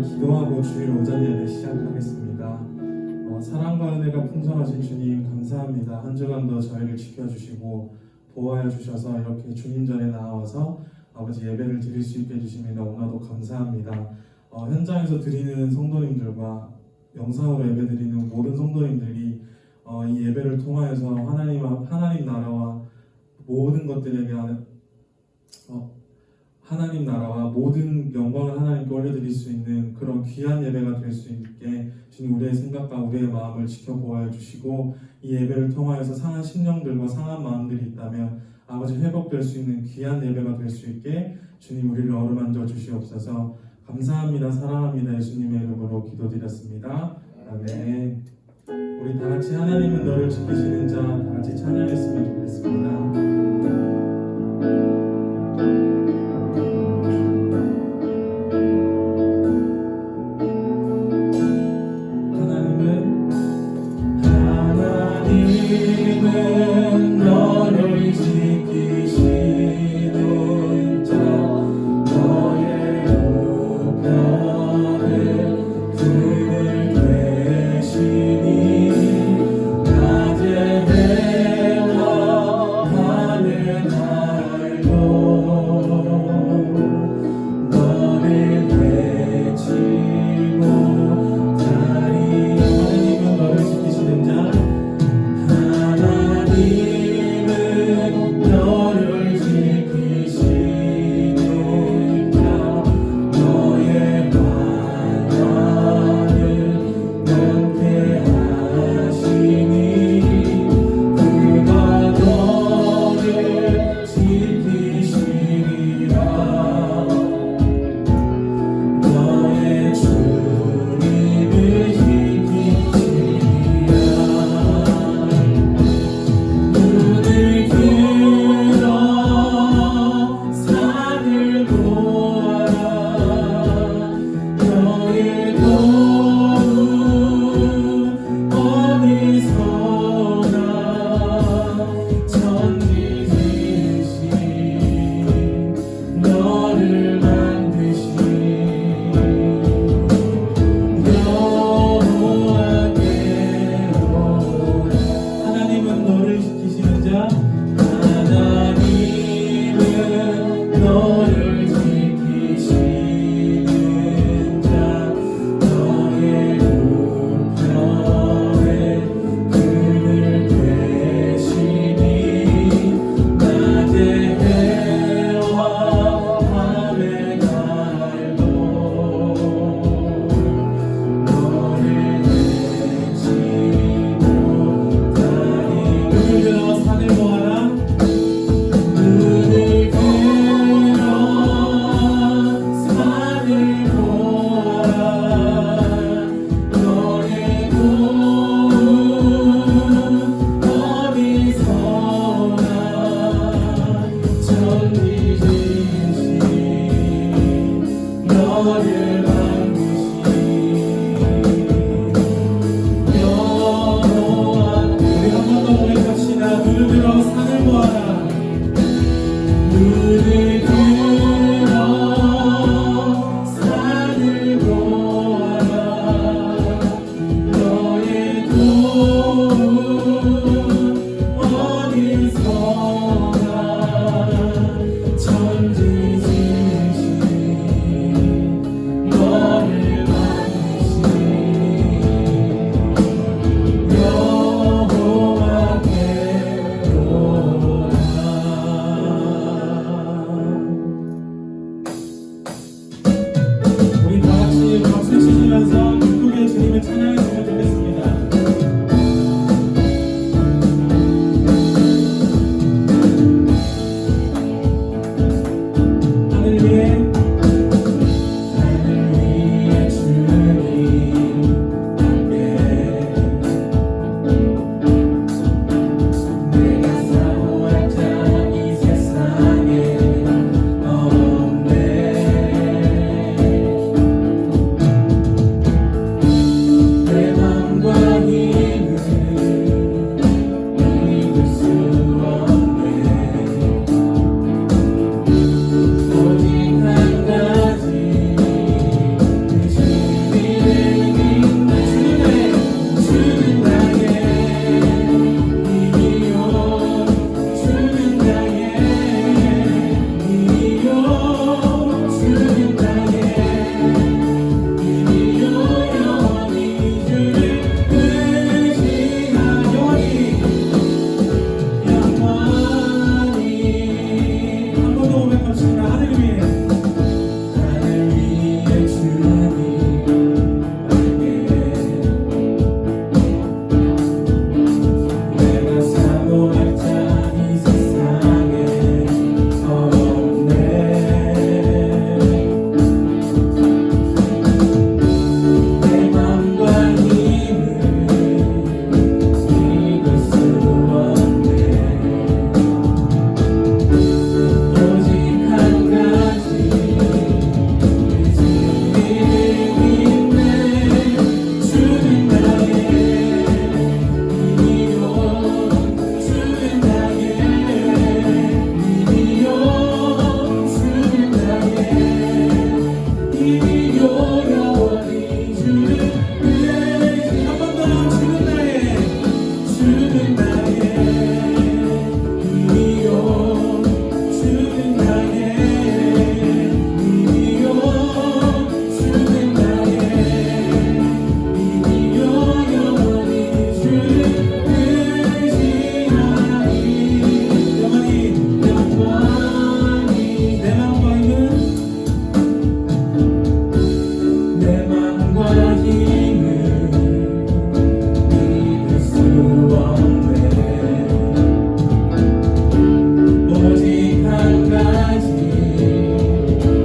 기도하고 주일 오전 예배 시작하겠습니다. 사랑과 은혜가 풍성하신 주님 감사합니다. 한 주간도 저희를 지켜주시고 보호하여 주셔서 이렇게 주님 전에 나와서 아버지 예배를 드릴 수 있게 해주시니 너무나도 감사합니다. 현장에서 드리는 성도님들과 영상으로 예배 드리는 모든 성도님들이 이 예배를 통하여서 하나님 나라와 모든 것들에게 하나님 나라와 모든 영광을 하나님께 올려드릴 수 있는 그런 귀한 예배가 될 수 있게 주님 우리의 생각과 우리의 마음을 지켜보아 주시고 이 예배를 통하여서 상한 심령들과 상한 마음들이 있다면 아버지 회복될 수 있는 귀한 예배가 될 수 있게 주님 우리를 어루만져 주시옵소서. 감사합니다. 사랑합니다. 예수님의 이름으로 기도드렸습니다. 아멘. 우리 다 같이 하나님은 너를 지키시는 자 다 같이 찬양했으면 좋겠습니다. 하나님은 너를 지키시는 자 너의 우편을 그늘 되시니 낮에 해와 하늘 달고 영원히 주는 의지. 한 번 더 주는 나의 의미요 주는 나의 의미요 주는 나의 의미요 영원히 주는 의지하리. 영원히 내 맘과 힘을 믿을 수 없네. 오직 한 가지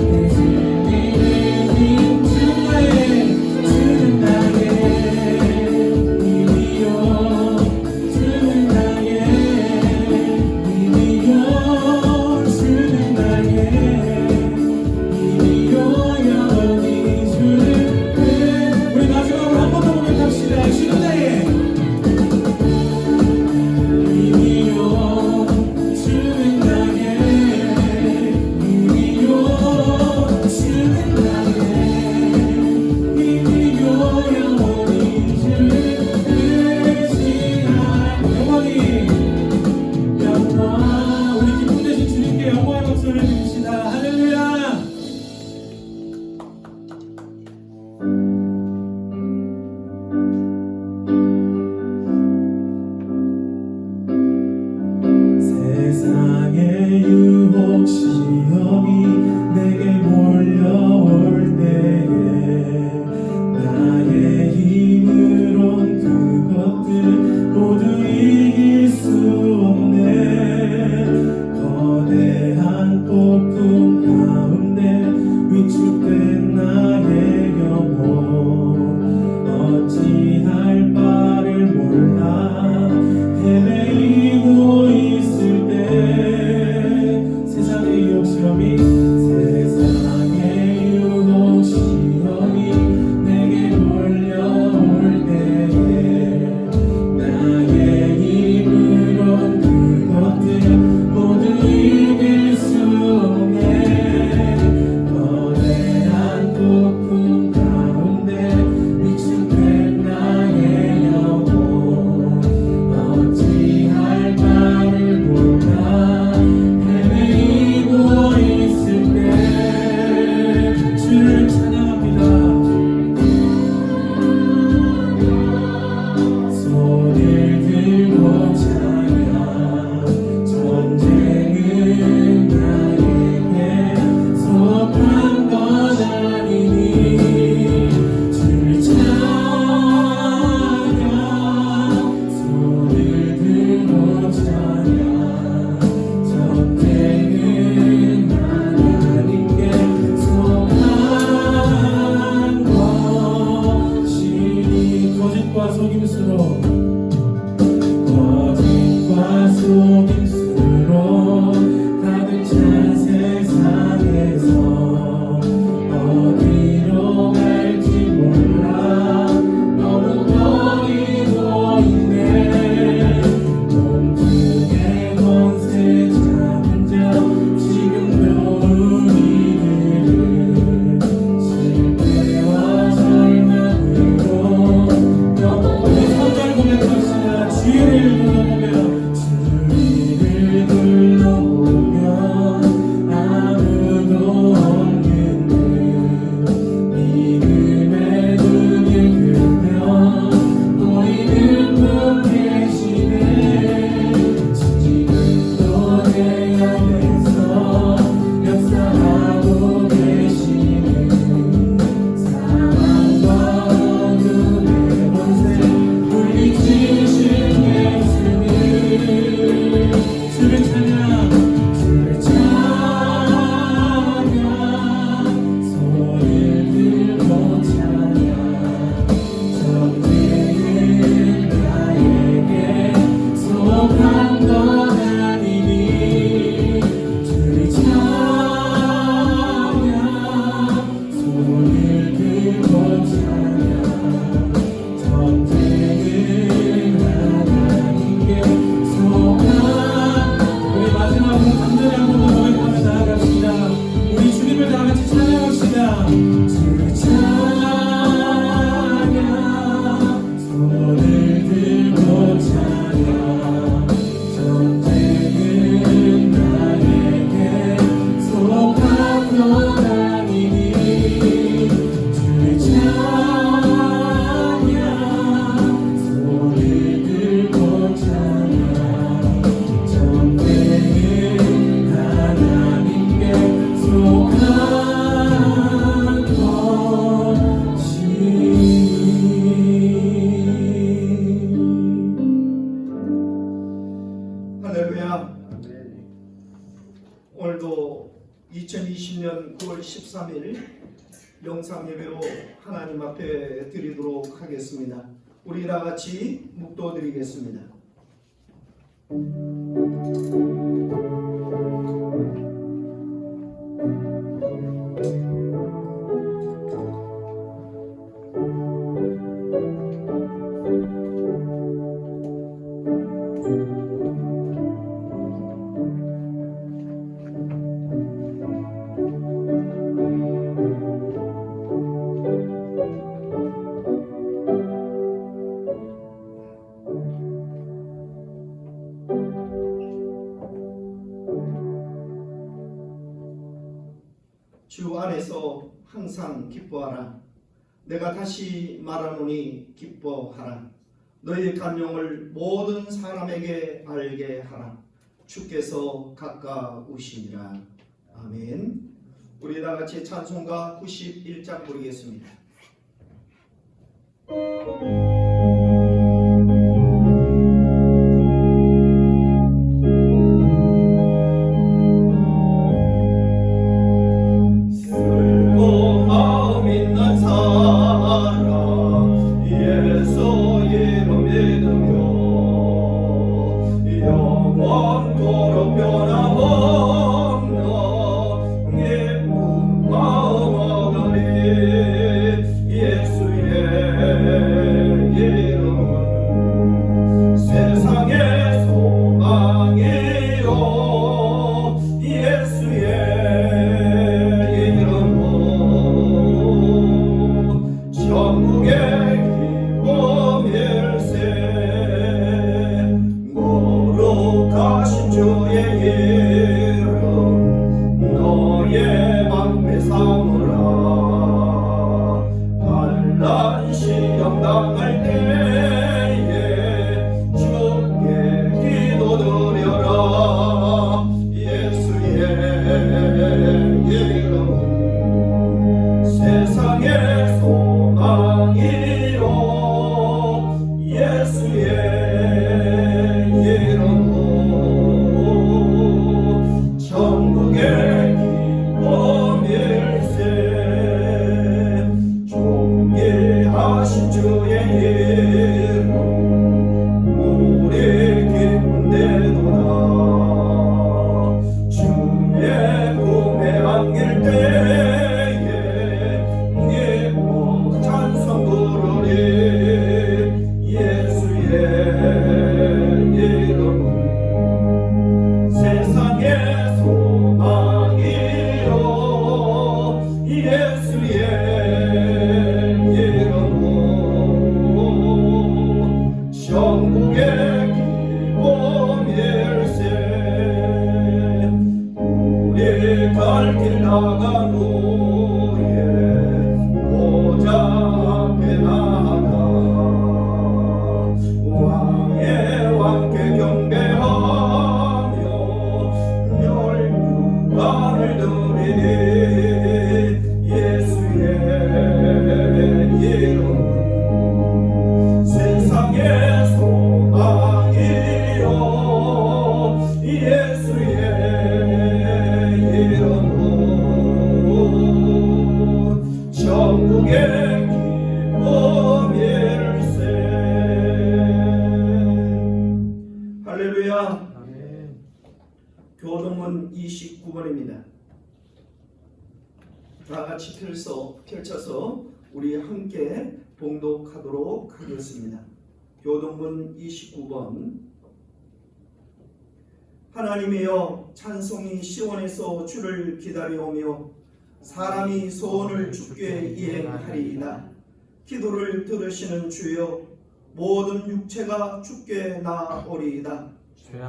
내 진리를 주는 나의 의미요 주는 나의 의미요 주는 나의 의미요 영원히 주는. 우리 마지막으로 한 번 더 고백합시다. 주는 나의 의미요 주는 나의 의미요 주는 나의 의미요 영원히 주는 의지하리. 영원 우리 기쁨 되신 주님께 영광의 박수를 드립시다. 할렐루야. 세상의 유혹 시험이 내게 몰려올 때에 나의 힘으론 그것들 모두 이길 수 없네. 거대한 폭풍 가운데 위축된 나의 영혼 어찌할 바를 몰라 헤매이고 있을 때 세상의 유혹 시험이 내게 몰려올 때에 나의 힘으론 그것들 모두 이길 수 없네. 거대한 폭풍 가운데 위축된 나의 영혼 어찌할 바를 몰라 헤매이고 있을 때 주를 찬양합니다. 손을 들고 찬양. 전쟁은 나에게 속한 것 아니니 주를 찬양. 손을 들고 찬양. 전쟁은 하나님께 속한 것이니. 거짓과 속임수로 가득 찬 세상에서 어디로 갈지 몰라 너무 거리고 있네. 몸중에 권세 잡은 자 지금도 우리들을 실패와 절망으로 너무 3일 영상 예배로 하나님 앞에 드리도록 하겠습니다. 우리 다 같이 묵도드리겠습니다. 주 안에서 항상 기뻐하라. 내가 다시 말하노니 기뻐하라. 너희 간용을 모든 사람에게 알게 하라. 주께서 가까우시니라. 아멘. 우리 다 같이 찬송가 91장 부르겠습니다. 교동문 29번입니다. 다 같이 펼쳐서 우리 함께 봉독하도록 하겠습니다. 교동문 29번. 하나님이여, 찬송이 시온에서 주를 기다려오며 사람이 소원을 주께 이행하리이다. 기도를 들으시는 주여, 모든 육체가 주께 나아오리이다.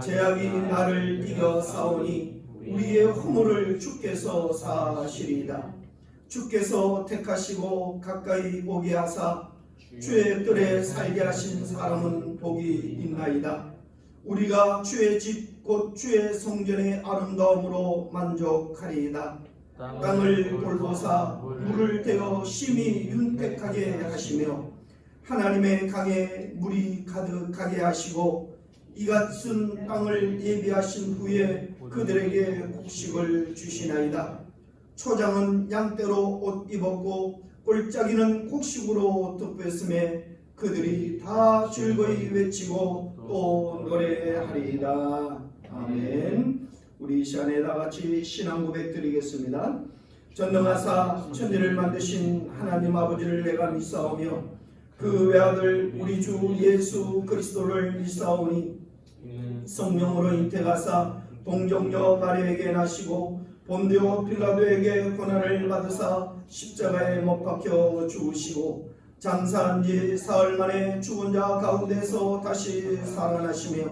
죄악이 나를 이겨 싸우니 우리의 허물을 주께서 사하시리이다. 주께서 택하시고 가까이 오게 하사 주의 뜰에 살게 하신 사람은 복이 있나이다. 우리가 주의 집 곧 주의 성전의 아름다움으로 만족하리이다. 땅을 돌보사 물을 대어 심히 윤택하게 하시며 하나님의 강에 물이 가득하게 하시고 이같은 땅을 예비하신 후에 그들에게 곡식을 주시나이다. 초장은 양떼로 옷 입었고 꼴짜기는 곡식으로 덮였음에 그들이 다 즐거이 외치고 또 노래하리이다. 아멘. 우리 이 시간에 다 같이 신앙 고백 드리겠습니다. 전능하사 천지를 만드신 하나님 아버지를 내가 믿사오며 그 외아들 우리 주 예수 그리스도를 믿사오니 성령으로 잉태하사 동정녀 마리아에게 나시고 본디오 빌라도에게 고난을 받으사 십자가에 못 박혀 죽으시고 장사한 지 사흘 만에 죽은 자 가운데서 다시 살아나시며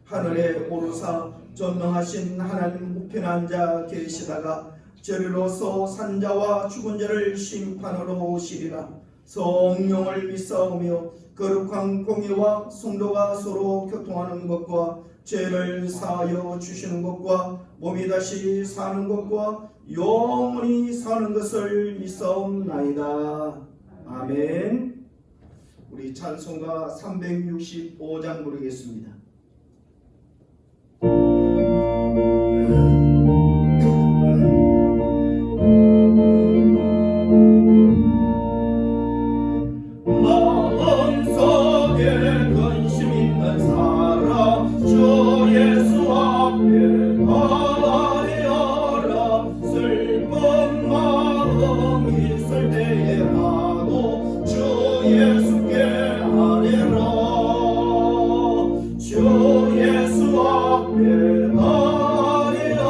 하늘에 오르사 전능하신 하나님 우편에 앉아 계시다가 저리로서 산자와 죽은 자를 심판하러 오시리라. 성령을 믿사오며 거룩한 공의와 성도가 서로 교통하는 것과 죄를 사하여 주시는 것과 몸이 다시 사는 것과 영원히 사는 것을 믿사옵나이다. 아멘. 우리 찬송가 365장 부르겠습니다. 마음속에 근심 있는 사람 주 예수 앞에 아뢰어라. 슬픈 마음 있을 때에라도 주 예수께 아뢰라. 주 예수 앞에 아뢰어라.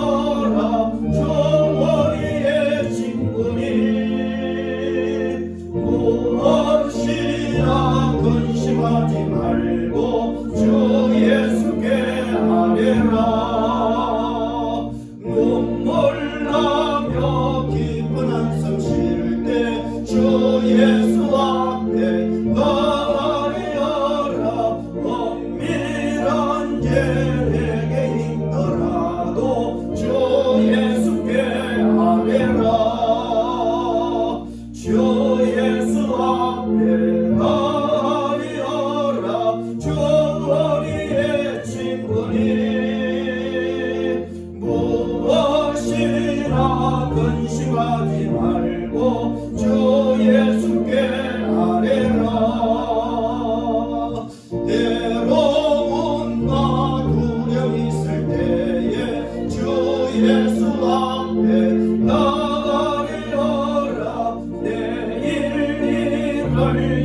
종머리의 친구니 무엇이나 근심하지 말고 주 예수께 아뢰라. 눈물 나며 깊은 한숨 쉴 때 주 예수 앞에 아뢰어라. 엄밀한 죄에게 있더라도 주 예수께 아뢰라. 주 예수 앞에 아뢰어라. 주 우리의 친구니 무엇이나 근심하지 말고 주 예수께 아뢰라. 때로운나 두려움 있을 때에 주 예수 앞에 아뢰어라. 내일 일을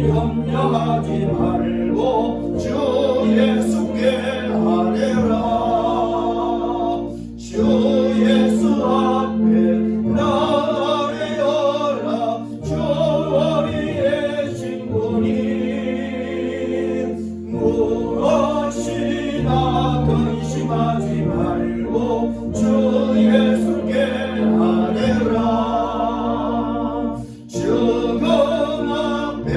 염려하지 말고 주 예수께 아뢰라. 주 예수 앞에 아뢰어라. 주 우리의 친구니 무엇이나 근심하지 말고 주 예수께 아뢰라. 죽음 앞에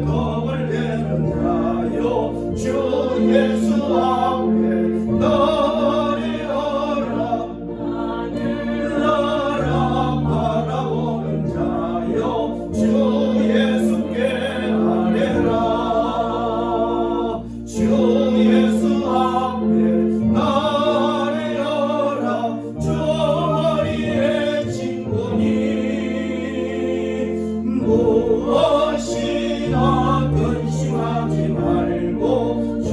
겁을 내는 자여 주 예수 앞에 아뢰어라. 나라 바라보는 자여 주 예수께 아뢰라. 주 예수 앞에 아뢰어라. 주 우리의 친구니 무엇이나 근심하지 말고 주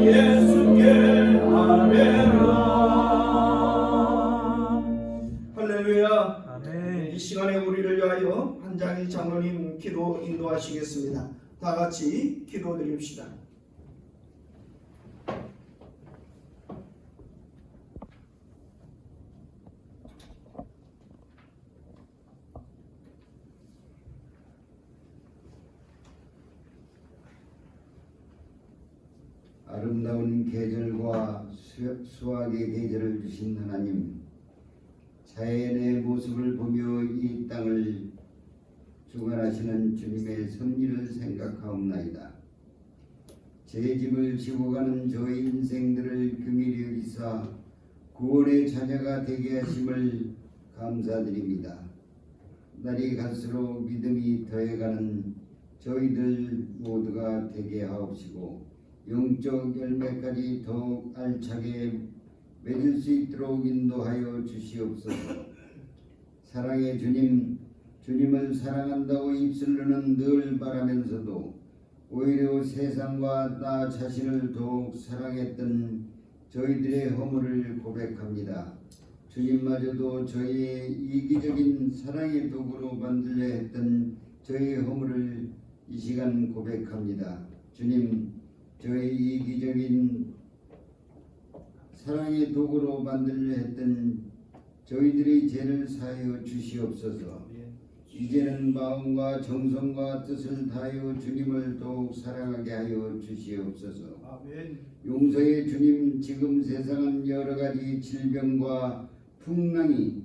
예수께 아뢰라. 할렐루야. 아멘. 이 시간에 우리를 위하여 한장희 장로님 기도 인도하시겠습니다. 다 같이 기도드립시다. 아름다운 계절과 수확의 계절을 주신 하나님, 자연의 모습을 보며 이 땅을 주관하시는 주님의 섭리를 생각하옵나이다. 제 짐을 지고 가는 저의 인생들을 긍휼히 여기사 구원의 자녀가 되게 하심을 감사드립니다. 날이 갈수록 믿음이 더해가는 저희들 모두가 되게 하옵시고 영적 열매까지 더욱 알차게 맺을 수 있도록 인도하여 주시옵소서. 사랑의 주님, 주님을 사랑한다고 입술로는 늘 말하면서도 오히려 세상과 나 자신을 더욱 사랑했던 저희들의 허물을 고백합니다. 주님마저도 저희의 이기적인 사랑의 도구로 만들려 했던 저희의 허물을 이 시간 고백합니다. 주님, 저희 이기적인 사랑의 도구로 만들려 했던 저희들의 죄를 사하여 주시옵소서. 이제는 마음과 정성과 뜻을 다하여 주님을 더욱 사랑하게 하여 주시옵소서. 아멘. 용서의 주님, 지금 세상은 여러 가지 질병과 풍랑이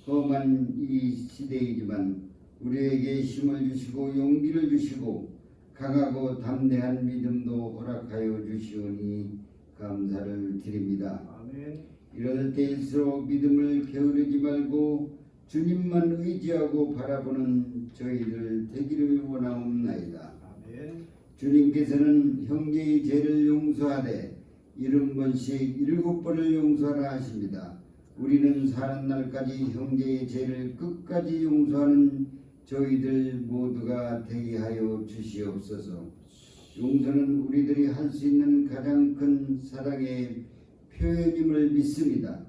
험한 이 시대이지만 우리에게 힘을 주시고 용기를 주시고 강하고 담대한 믿음도 허락하여 주시오니 감사를 드립니다. 아멘. 이럴 때일수록 믿음을 게으르지 말고 주님만 의지하고 바라보는 저희들 되기를 원하옵나이다. 아멘. 주님께서는 형제의 죄를 용서하되 70번씩 7번을 용서하라 하십니다. 우리는 사는 날까지 형제의 죄를 끝까지 용서하는 저희들 모두가 되게 하여 주시옵소서. 용서는 우리들이 할 수 있는 가장 큰 사랑의 표현임을 믿습니다.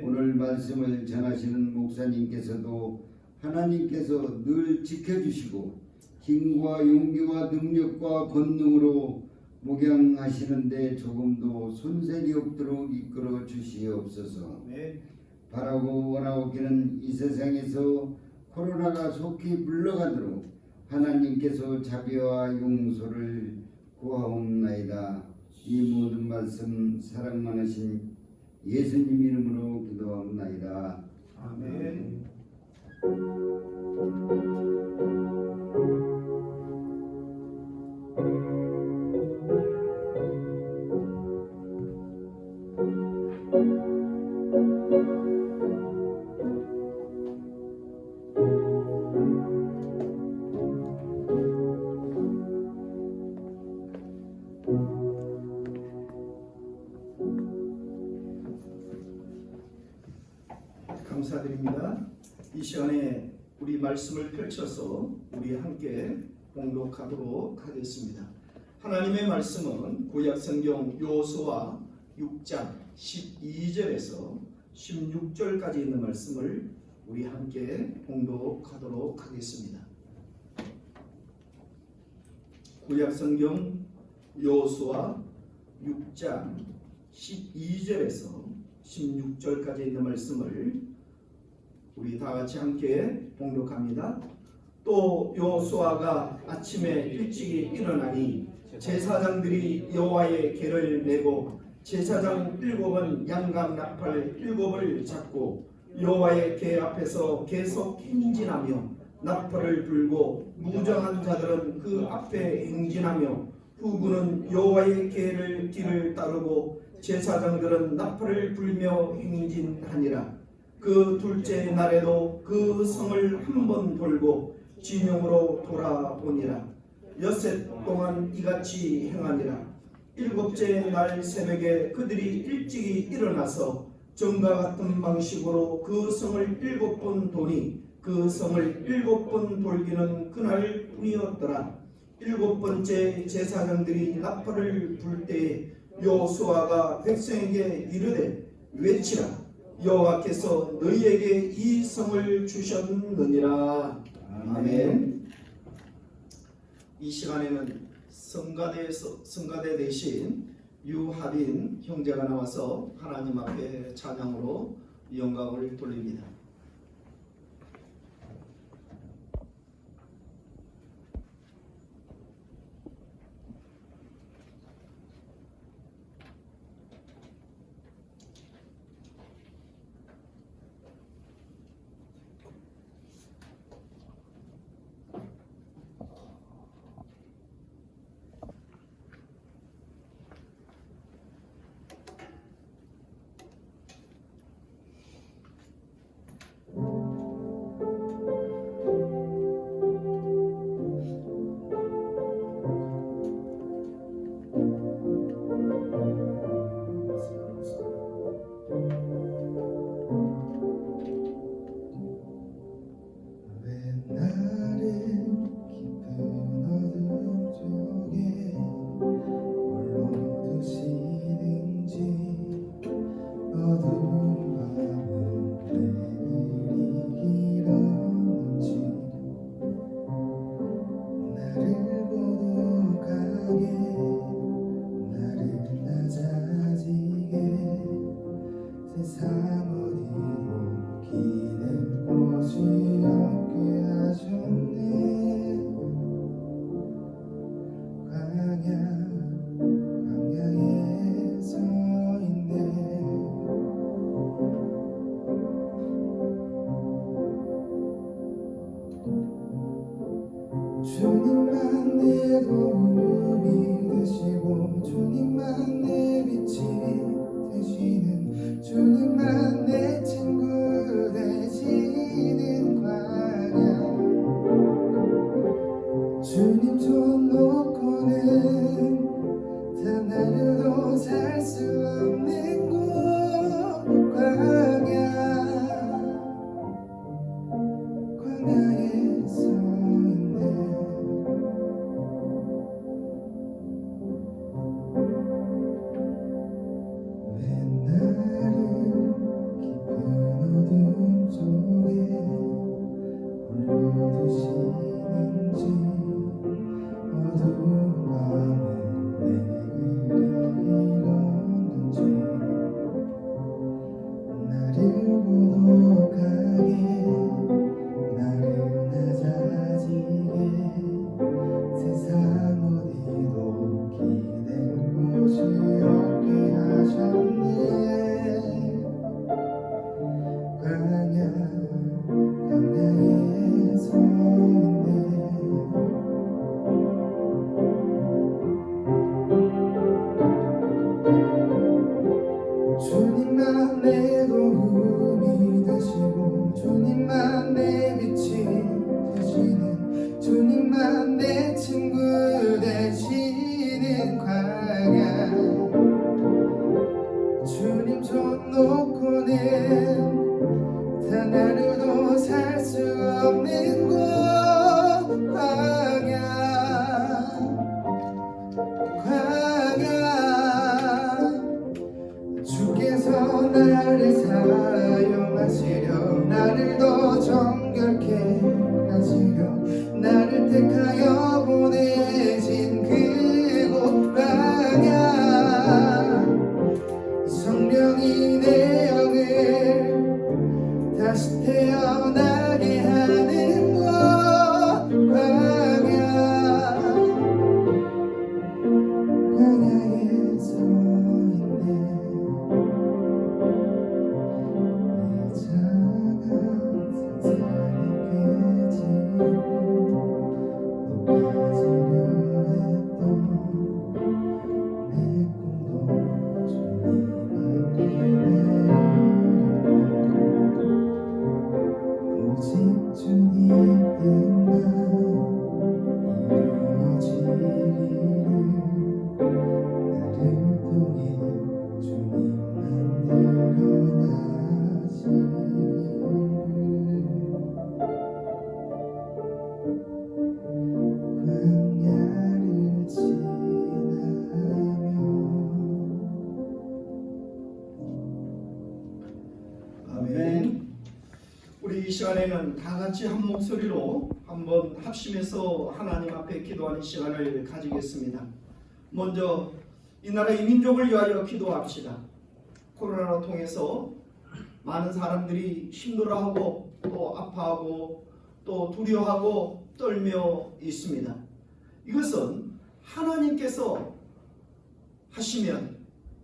오늘 말씀을 전하시는 목사님께서도 하나님께서 늘 지켜주시고 힘과 용기와 능력과 권능으로 목양하시는데 조금도 손색이 없도록 이끌어 주시옵소서. 바라고 원하옵기는 이 세상에서 코로나가 속히 물러가도록 하나님께서 자비와 용서를 구하옵나이다. 이 모든 말씀 사랑 많으신 예수님 이름으로 기도하옵나이다. 아멘. 감사드립니다. 이 시간에 우리 말씀을 펼쳐서 우리 함께 봉독하도록 하겠습니다. 하나님의 말씀은 구약성경 여호수아 6장 12절에서 16절까지 있는 말씀을 우리 함께 봉독하도록 하겠습니다. 구약성경 여호수아 6장 12절에서 16절까지 있는 말씀을 우리 다 같이 함께 봉독합니다. 또 여호수아가 아침에 일찍이 일어나니 제사장들이 여호와의 궤를 메고 제사장 7은 양각 나팔 7을 잡고 여호와의 궤 앞에서 계속 행진하며 나팔을 불고 무정한 자들은 그 앞에 행진하며 후군은 여호와의 길을 따르고 제사장들은 나팔을 불며 행진하니라. 그 둘째 날에도 그 성을 한 번 돌고 진영으로 돌아보니라. 엿새 동안 이같이 행하니라. 7째 날 새벽에 그들이 일찍이 일어나서 전과 같은 방식으로 그 성을 7번 도니 그 성을 7번 돌기는 그날 뿐이었더라. 7번째 제사장들이 나팔을 불 때에 여호수아가 백성에게 이르되 외치라. 여호와께서 너희에게 이 성을 주셨느니라. 아멘. 이 시간에는 성가대 대신 유하빈 형제가 나와서 하나님 앞에 찬양으로 영광을 돌립니다. 내 도움이 되시고 주님만 내 빛이 되시는 주님만 내 친구 되시는 광야 주님 손 놓고는 단 하루도 살 수 없는 곳 광야에 서 있네 왜 나를 깊은 어둠 속에 홀로 두시는지 어두운 밤에 왜 그리웠는지 나를 고독하게 나를 낮아지게 세상 어디도 기댈 곳이 없게 하셨네 광야에 서 있네 주님만 내 도움이 되시고 주님만 내 빛이 되시는 주님만 내 친구 되시는 광야 주님 손 놓고는 단 하루도 살 수 없는 곳 광야 주께서 나를 사용하시려 나를 더 정결케 하시려 나를 택하여 보내신 그곳 광야 성령이 내 영을 다시 태어나게 하는 곳 광야에 서 있네 이 작은 세상이 깨지고 높아지려 했던 내 꿈도 주님 앞에 오직 주님 뜻만 이루어지기를 나를 통해 주님만 드러나시기를 광야를 지나며 아멘. 우리 이 시간에는 다 같이 한 목소리로 한번 합심해서 하나님 앞에 기도하는 시간을 가지겠습니다. 먼저 이 나라 이 민족을 위하여 기도합시다. 코로나로 통해서 많은 사람들이 힘들어하고 또 아파하고 또 두려워하고 떨며 있습니다. 이것은 하나님께서 하시면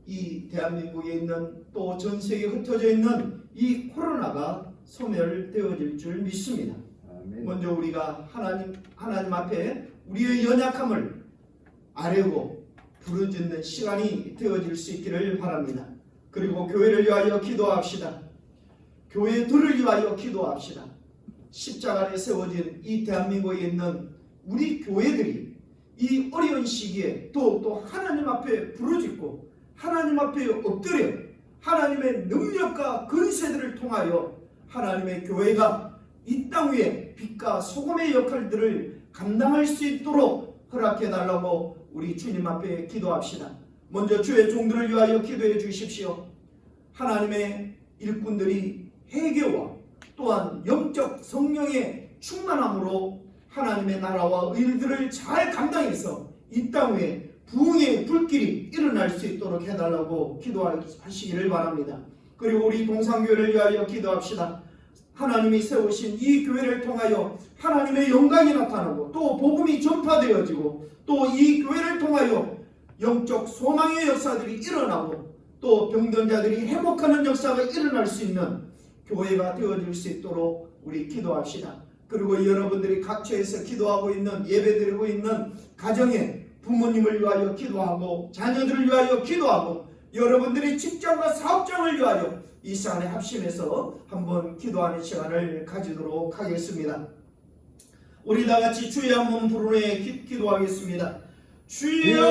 이 대한민국에 있는 또 전 세계에 흩어져 있는 이 코로나가 소멸되어질 줄 믿습니다. 아멘. 먼저 우리가 하나님 앞에 우리의 연약함을 아뢰고 부르짖는 시간이 되어질 수 있기를 바랍니다. 그리고 교회를 위하여 기도합시다. 교회들을 위하여 기도합시다. 십자가에 세워진 이 대한민국에 있는 우리 교회들이 이 어려운 시기에 또 하나님 앞에 부르짖고 하나님 앞에 엎드려 하나님의 능력과 근세들을 통하여 하나님의 교회가 이 땅 위에 빛과 소금의 역할들을 감당할 수 있도록 허락해 달라고 우리 주님 앞에 기도합시다. 먼저 주의 종들을 위하여 기도해 주십시오. 하나님의 일꾼들이 회개와 또한 영적 성령의 충만함으로 하나님의 나라와 의들을 잘 감당해서 이 땅 위에 부흥의 불길이 일어날 수 있도록 해달라고 기도하시기를 바랍니다. 그리고 우리 동산교회를 위하여 기도합시다. 하나님이 세우신 이 교회를 통하여 하나님의 영광이 나타나고 또 복음이 전파되어지고 또 이 교회를 통하여 영적 소망의 역사들이 일어나고 또 병든 자들이 회복하는 역사가 일어날 수 있는 교회가 되어질 수 있도록 우리 기도합시다. 그리고 여러분들이 각처에서 기도하고 있는 예배드리고 있는 가정에 부모님을 위하여 기도하고 자녀들을 위하여 기도하고 여러분들의 직장과 사업장을 위하여 이 시간에 합심해서 한번 기도하는 시간을 가지도록 하겠습니다. 우리 다 같이 주의 한번 부르네 기도하겠습니다. 주여!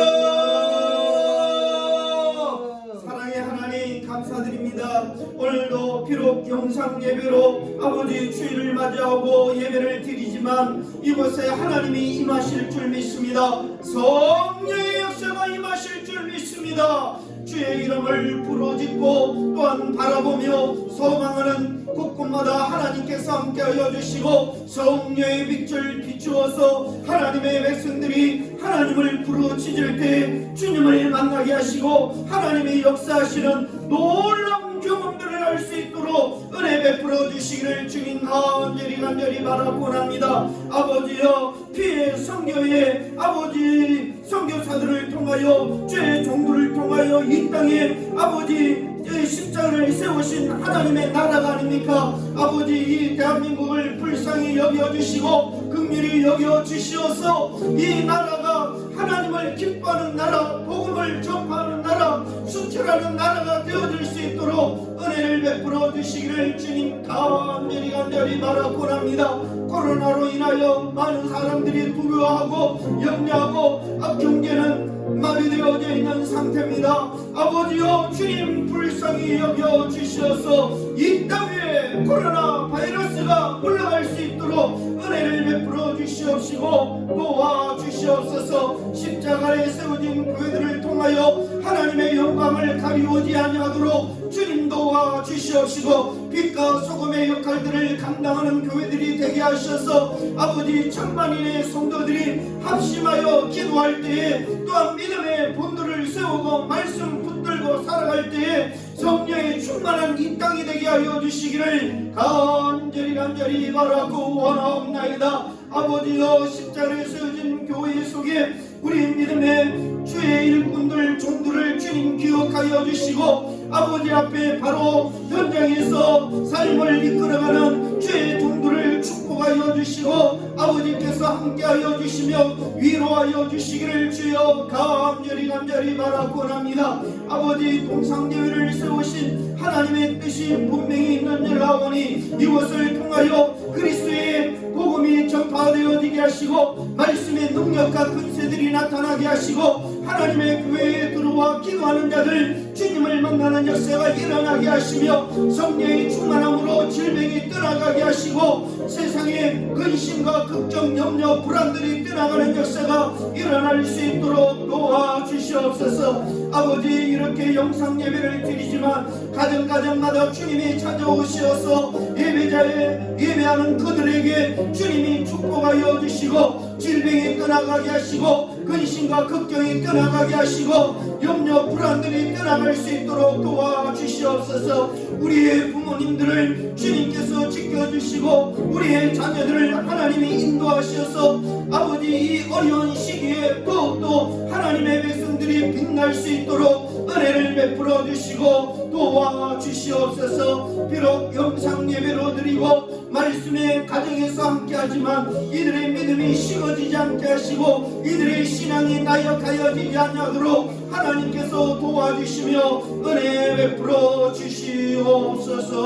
사랑의 하나님 감사드립니다. 오늘도 비록 영상 예배로 아버지 주일을 맞이하고 예배를 드리지만 이곳에 하나님이 임하실 줄 믿습니다. 성령의 역사가 임하실 줄 믿습니다. 주의 이름을 부르짖고 또한 바라보며 소망하는 곳곳마다 하나님께서 함께하여 주시고 성령의 빛을 비추어서 하나님의 백성들이 하나님을 부르짖을 때 주님을 만나게 하시고 하나님의 역사하시는 놀라운 경험들을 할 수 있도록 은혜 베풀어 주시기를 주님 간절히 바라고 합니다. 아버지여 피해 선교의 아버지 선교사들을 통하여 주의 종들을 통하여 이 땅에 아버지 십자가를 세우신 하나님의 나라가 아닙니까? 아버지 이 대한민국을 불쌍히 여겨주시고 긍휼히 여겨주시어서 이 나라가 하나님을 기뻐하는 나라, 복음을 전파하는 나라, 수출하는 나라가 되어질 수 있도록 은혜를 베풀어 주시기를 주님 간절히 바라고 합니다. 코로나로 인하여 많은 사람들이 두려워하고 염려하고 경제는 마비되어져 있는 상태입니다. 아버지여 주님 불쌍히 여겨주시어서 이 땅에 코로나 바이러스가 올라갈 수 있도록 은혜를 베풀어 주시옵시고 도와주시옵소서. 십자가에 세워진 교회들을 통하여 하나님의 영광을 가리우지 아니하도록 주님 도와주시옵시고 빛과 소금의 역할들을 감당하는 교회들이 되게 하셔서 아버지 천만인의 성도들이 합심하여 기도할 때에 또한 믿음의 본도를 세우고 말씀 붙들고 살아갈 때에 성령의 충만한 이 땅이 되게 하여 주시기를 간절히 바라고 원하옵나이다. 아버지여 십자가에 세워진 교회 속에 우리 믿음의 주의 일꾼들 종들을 주님 기억하여 주시고 아버지 앞에 바로 현장에서 삶을 이끌어가는 주의 종들을 축복하여 주시고 아버지께서 함께하여 주시며 위로하여 주시기를 주여 간절히 바라고 합니다. 아버지 동상예회를 세우신 하나님의 뜻이 분명히 있는 줄 아오니 이것을 통하여 그리스도의 복음이 전파되어지게 하시고 말씀의 능력과 근세들이 나타나게 하시고 하나님의 교회에 들어와 기도하는 자들 주님을 만나는 역사가 일어나게 하시며 성령의 충만함으로 질병이 떠나가게 하시고 세상에 근심과 걱정, 염려, 불안들이 떠나가는 역사가 일어날 수 있도록 도와주시옵소서. 아버지 이렇게 영상 예배를 드리지만 가정마다 주님이 찾아오시어서 예배하는 그들에게 주님이 축복하여 주시고 질병이 떠나가게 하시고 근심과 걱정이 떠나가게 하시고 염려 불안들이 떠나갈 수 있도록 도와주시옵소서. 우리의 부모님들을 주님께서 지켜주시고 우리의 자녀들을 하나님이 인도하셔서 아버지 이 어려운 시기에 더욱더 하나님의 백성들이 빛날 수 있도록 은혜를 베풀어 주시고 도와주시옵소서. 비록 영상 예배로 드리고 말씀의 가정에서 함께하지만 이들의 믿음이 식어지지 않게 하시고 이들의 신앙이 나약하여지지 않도록 하나님께서 도와주시며 은혜 베풀어 주시옵소서.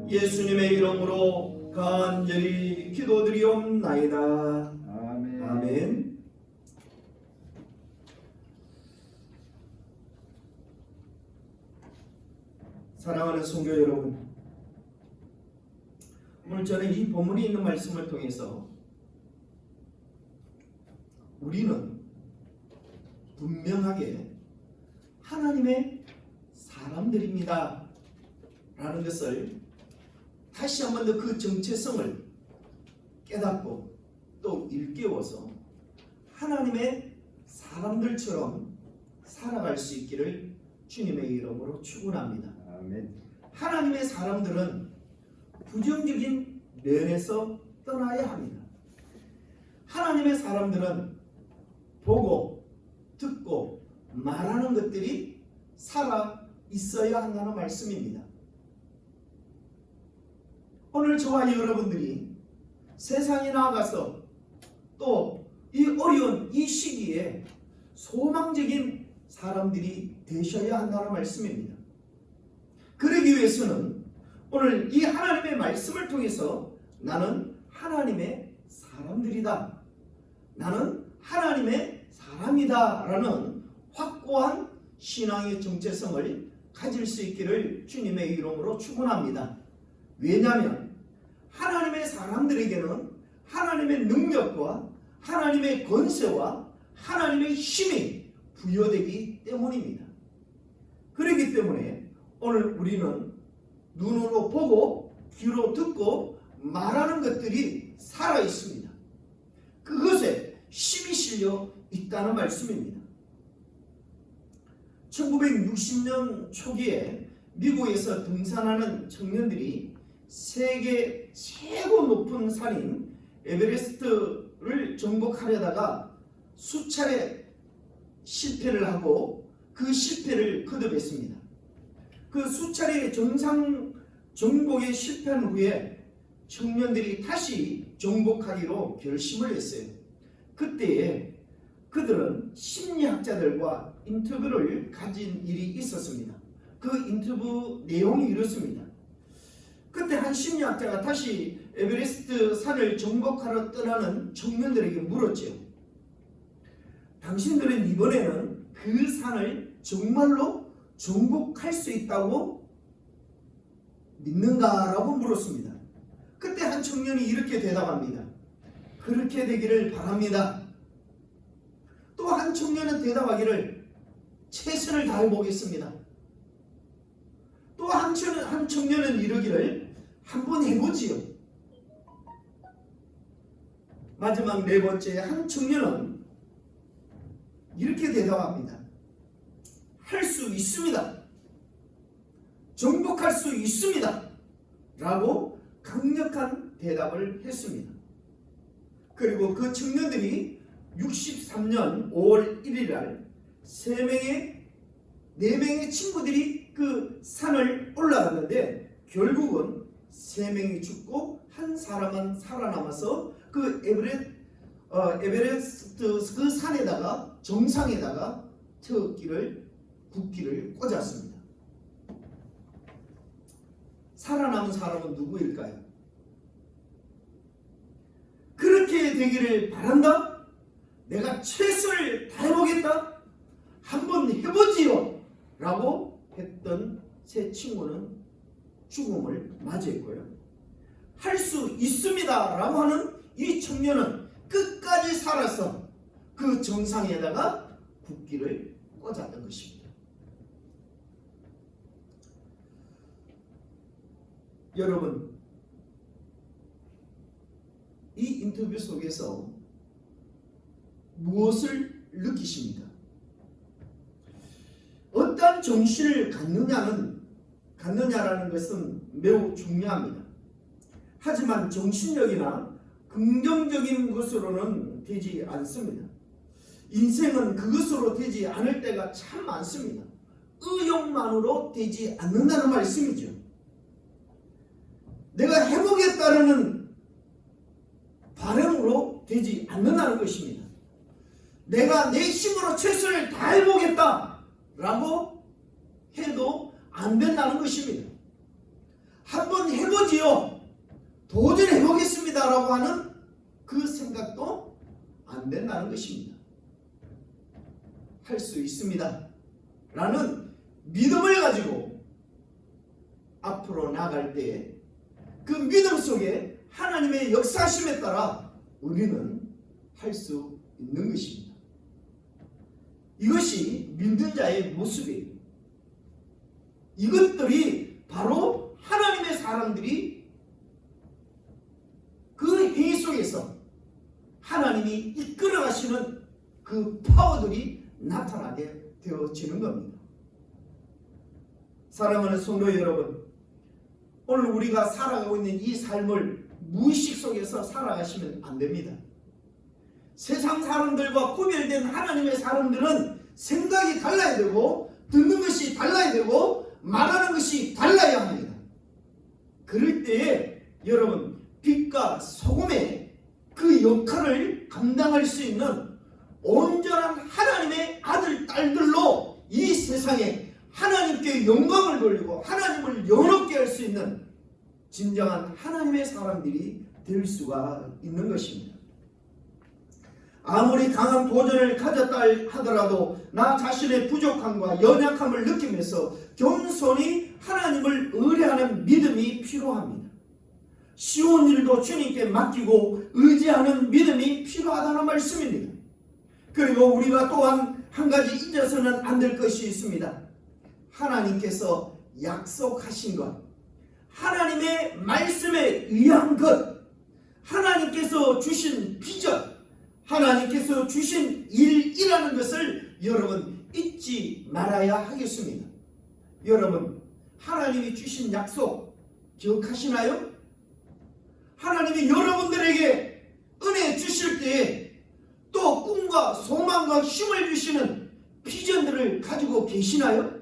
예수님의 이름으로 간절히 기도드리옵나이다. 아멘. 아멘. 사랑하는 성도 여러분, 오늘 저는 이 본문에 있는 말씀을 통해서 우리는 분명하게 하나님의 사람들입니다 라는 것을 다시 한 번 더 그 정체성을 깨닫고 또 일깨워서 하나님의 사람들처럼 살아갈 수 있기를 주님의 이름으로 축원합니다. 아멘. 하나님의 사람들은 부정적인 면에서 떠나야 합니다. 하나님의 사람들은 보고 듣고 말하는 것들이 살아 있어야 한다는 말씀입니다. 오늘 저와 여러분들이 세상에 나가서 또 또 이 어려운 이 시기에 소망적인 사람들이 되셔야 한다는 말씀입니다. 그러기 위해서는 오늘 이 하나님의 말씀을 통해서 나는 하나님의 사람들이다, 나는 하나님의 사람이다 라는 확고한 신앙의 정체성을 가질 수 있기를 주님의 이름으로 축원합니다. 왜냐하면 하나님의 사람들에게는 하나님의 능력과 하나님의 권세와 하나님의 힘이 부여되기 때문입니다. 그렇기 때문에 오늘 우리는 눈으로 보고 귀로 듣고 말하는 것들이 살아 있습니다. 그것에 힘이 실려 있다는 말씀입니다. 1960년 초기에 미국에서 등산하는 청년들이 세계 최고 높은 산인 에베레스트를 정복하려다가 수차례 실패를 하고 그 실패를 거듭했습니다. 그 수차례 정상 정복에 실패한 후에 청년들이 다시 정복하기로 결심을 했어요. 그때에 그들은 심리학자들과 인터뷰를 가진 일이 있었습니다. 그 인터뷰 내용이 이렇습니다. 그때 한 심리학자가 다시 에베레스트 산을 정복하러 떠나는 청년들에게 물었죠. 당신들은 이번에는 그 산을 정말로 정복할 수 있다고 믿는가? 라고 물었습니다. 그때 한 청년이 이렇게 대답합니다. 그렇게 되기를 바랍니다. 또 한 청년은 대답하기를 최선을 다해 보겠습니다. 또 한 청년은 이러기를 한번 해보지요. 마지막 네 번째 한 청년은 이렇게 대답합니다. 할 수 있습니다. 정복할 수 있습니다. 라고 강력한 대답을 했습니다. 그리고 그 청년들이 63년 5월 1일 날 4명의 친구들이 그 산을 올라갔는데 결국은 3명이 죽고 한 사람만 살아남아서 그 에베레스트 그 산에다가 정상에다가 국기를 꽂았습니다. 살아남은 사람은 누구일까요? 그렇게 되기를 바란다? 내가 최선을 다해보겠다? 한번 해보지요! 라고 했던 세 친구는 죽음을 맞이했고요. 할 수 있습니다! 라고 하는 이 청년은 끝까지 살아서 그 정상에다가 국기를 꽂았던 것입니다. 여러분, 이 인터뷰 속에서 무엇을 느끼십니까? 어떤 정신을 갖느냐라는 것은 매우 중요합니다. 하지만 정신력이나 긍정적인 것으로는 되지 않습니다. 인생은 그것으로 되지 않을 때가 참 많습니다. 의욕만으로 되지 않는다는 말씀이죠. 내가 해보겠다는 바람으로 되지 않는다는 것입니다. 내가 내 힘으로 최선을 다해보겠다 라고 해도 안 된다는 것입니다. 한번 해보지요. 도전해보겠습니다 라고 하는 그 생각도 안 된다는 것입니다. 할 수 있습니다 라는 믿음을 가지고 앞으로 나아갈 때 그 믿음 속에 하나님의 역사심에 따라 우리는 할 수 있는 것입니다. 이것이 믿는 자의 모습이에요. 이것들이 바로 하나님의 사람들이 그 행위 속에서 하나님이 이끌어 가시는 그 파워들이 나타나게 되어지는 겁니다. 사랑하는 성도 여러분, 오늘 우리가 살아가고 있는 이 삶을 무의식 속에서 살아가시면 안 됩니다. 세상 사람들과 구별된 하나님의 사람들은 생각이 달라야 되고 듣는 것이 달라야 되고 말하는 것이 달라야 합니다. 그럴 때에 여러분 빛과 소금의 그 역할을 감당할 수 있는 온전한 하나님의 아들, 딸들로 이 세상에 하나님께 영광을 돌리고 하나님을 영롭게 할 수 있는 진정한 하나님의 사람들이 될 수가 있는 것입니다. 아무리 강한 도전을 가졌다 하더라도 나 자신의 부족함과 연약함을 느끼면서 겸손히 하나님을 의뢰하는 믿음이 필요합니다. 쉬운 일도 주님께 맡기고 의지하는 믿음이 필요하다는 말씀입니다. 그리고 우리가 또한 한 가지 잊어서는 안 될 것이 있습니다. 하나님께서 약속하신 것, 하나님의 말씀에 의한 것, 하나님께서 주신 비전, 하나님께서 주신 일이라는 것을 여러분 잊지 말아야 하겠습니다. 여러분, 하나님이 주신 약속 기억하시나요? 하나님이 여러분들에게 은혜 주실 때에 또 꿈과 소망과 힘을 주시는 비전들을 가지고 계시나요?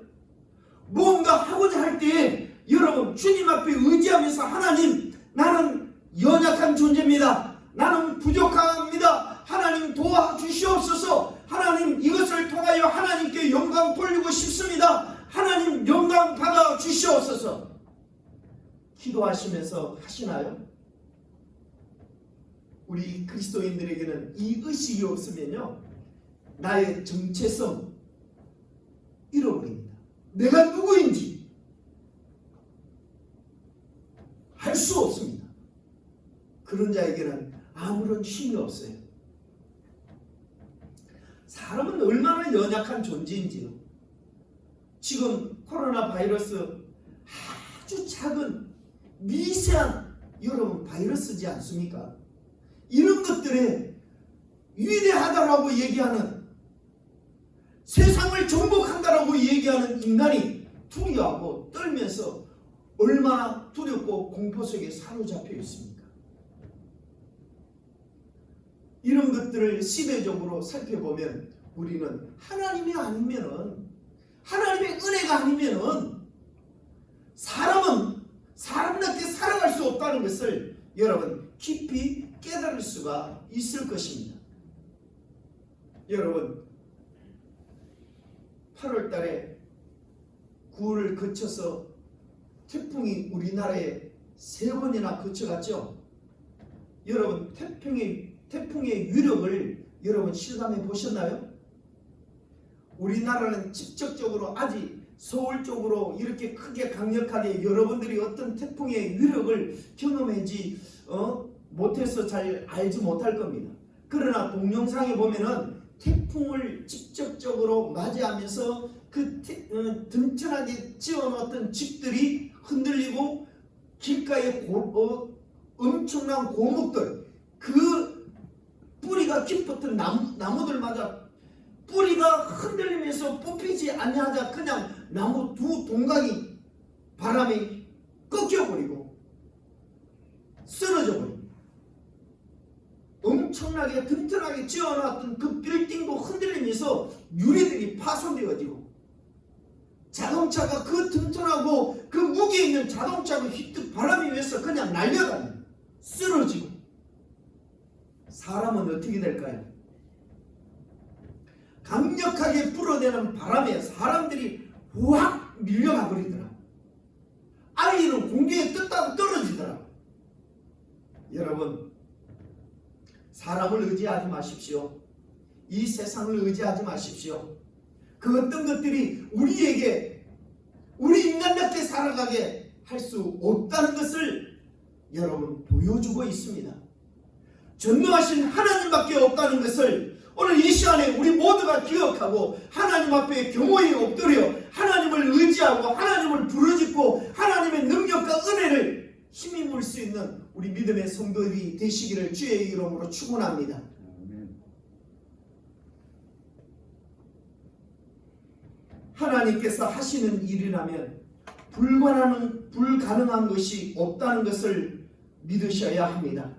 무언가 하고자 할 때에 여러분 주님 앞에 의지하면서 하나님, 나는 연약한 존재입니다. 나는 부족합니다. 하나님 도와주시옵소서. 하나님, 이것을 통하여 하나님께 영광 돌리고 싶습니다. 하나님, 영광 받아 주시옵소서. 기도하시면서 하시나요? 우리 그리스도인들에게는 이 의식이 없으면요, 나의 정체성 잃어버립니다. 내가 누구인지 알 수 없습니다. 그런 자에게는 아무런 힘이 없어요. 사람은 얼마나 연약한 존재인지요. 지금 코로나 바이러스 아주 작은 미세한 여러분 바이러스지 않습니까? 이런 것들에 위대하다라고 얘기하는, 세상을 정복한다라고 얘기하는 인간이 두려워하고 떨면서 얼마나 두렵고 공포 속에 사로잡혀 있습니까? 이런 것들을 시대적으로 살펴보면 우리는 하나님이 아니면은, 하나님의 은혜가 아니면은 사람은 사람답게 살아갈 수 없다는 것을 여러분 깊이 깨달을 수가 있을 것입니다. 여러분, 8월 달에 9월을 거쳐서 태풍이 우리나라에 3번이나 거쳐갔죠. 여러분, 태풍의 위력을 여러분 실감해 보셨나요? 우리나라는 직접적으로 아직 서울 쪽으로 이렇게 크게 강력하게 여러분들이 어떤 태풍의 위력을 경험하지 못해서 잘 알지 못할 겁니다. 그러나 동영상에 보면은 태풍을 직접적으로 맞이하면서 그 든든하게 지어놓았던 집들이 흔들리고 길가에 엄청난 고목들, 그 뿌리가 깊었던 나무들마다 뿌리가 흔들리면서 뽑히지 아니하자 그냥 나무 두 동강이 바람에 꺾여버리고 쓰러져 버립니다. 엄청나게 튼튼하게 지어놨던 그 빌딩도 흔들리면서 유리들이 파손되어지고, 자동차가 그 튼튼하고 그 무게 있는 자동차가 휘뜩 바람이 위해서 그냥 날려다니고 쓰러지고, 사람은 어떻게 될까요? 강력하게 불어대는 바람에 사람들이 확 밀려가 버리더라. 아이는 공기에 떴다가 떨어지더라. 여러분, 사람을 의지하지 마십시오. 이 세상을 의지하지 마십시오. 그 어떤 것들이 우리에게 우리 인간답게 살아가게 할 수 없다는 것을 여러분 보여주고 있습니다. 전능하신 하나님밖에 없다는 것을 오늘 이 시간에 우리 모두가 기억하고 하나님 앞에 겸허히 엎드려 하나님을 의지하고 하나님을 부르짖고 하나님의 능력과 은혜를 힘입을 수 있는 우리 믿음의 성도들이 되시기를 주의 이름으로 축원합니다. 하나님께서 하시는 일이라면 불가능한 것이 없다는 것을 믿으셔야 합니다.